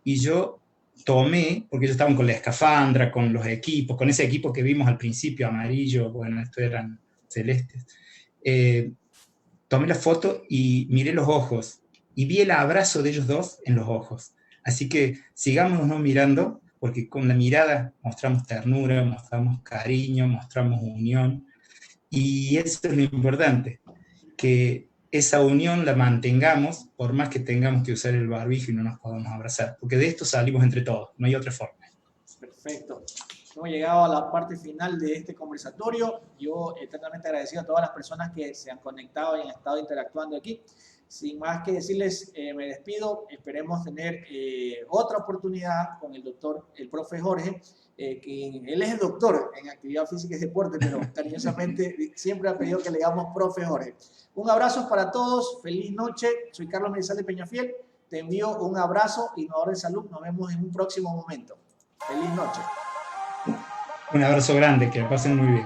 y yo tomé, porque ellos estaban con la escafandra, con los equipos, con ese equipo que vimos al principio, amarillo, bueno, estos eran celestes, tomé la foto y miré los ojos, y vi el abrazo de ellos dos en los ojos. Así que sigámonos mirando, porque con la mirada mostramos ternura, mostramos cariño, mostramos unión, y eso es lo importante, que esa unión la mantengamos por más que tengamos que usar el barbijo y no nos podamos abrazar, porque de esto salimos entre todos, no hay otra forma. Perfecto. Hemos llegado a la parte final de este conversatorio. Yo eternamente agradecido a todas las personas que se han conectado y han estado interactuando aquí. Sin más que decirles, me despido. Esperemos tener otra oportunidad con el profe Jorge, que él es el doctor en actividad física y deporte, pero cariñosamente siempre ha pedido que le digamos profe Jorge. Un abrazo para todos, feliz noche. Soy Carlos Medizal de Peñafiel. Te envío un abrazo, innovador de salud. Nos vemos en un próximo momento. Feliz noche. Un abrazo grande, que la pasen muy bien.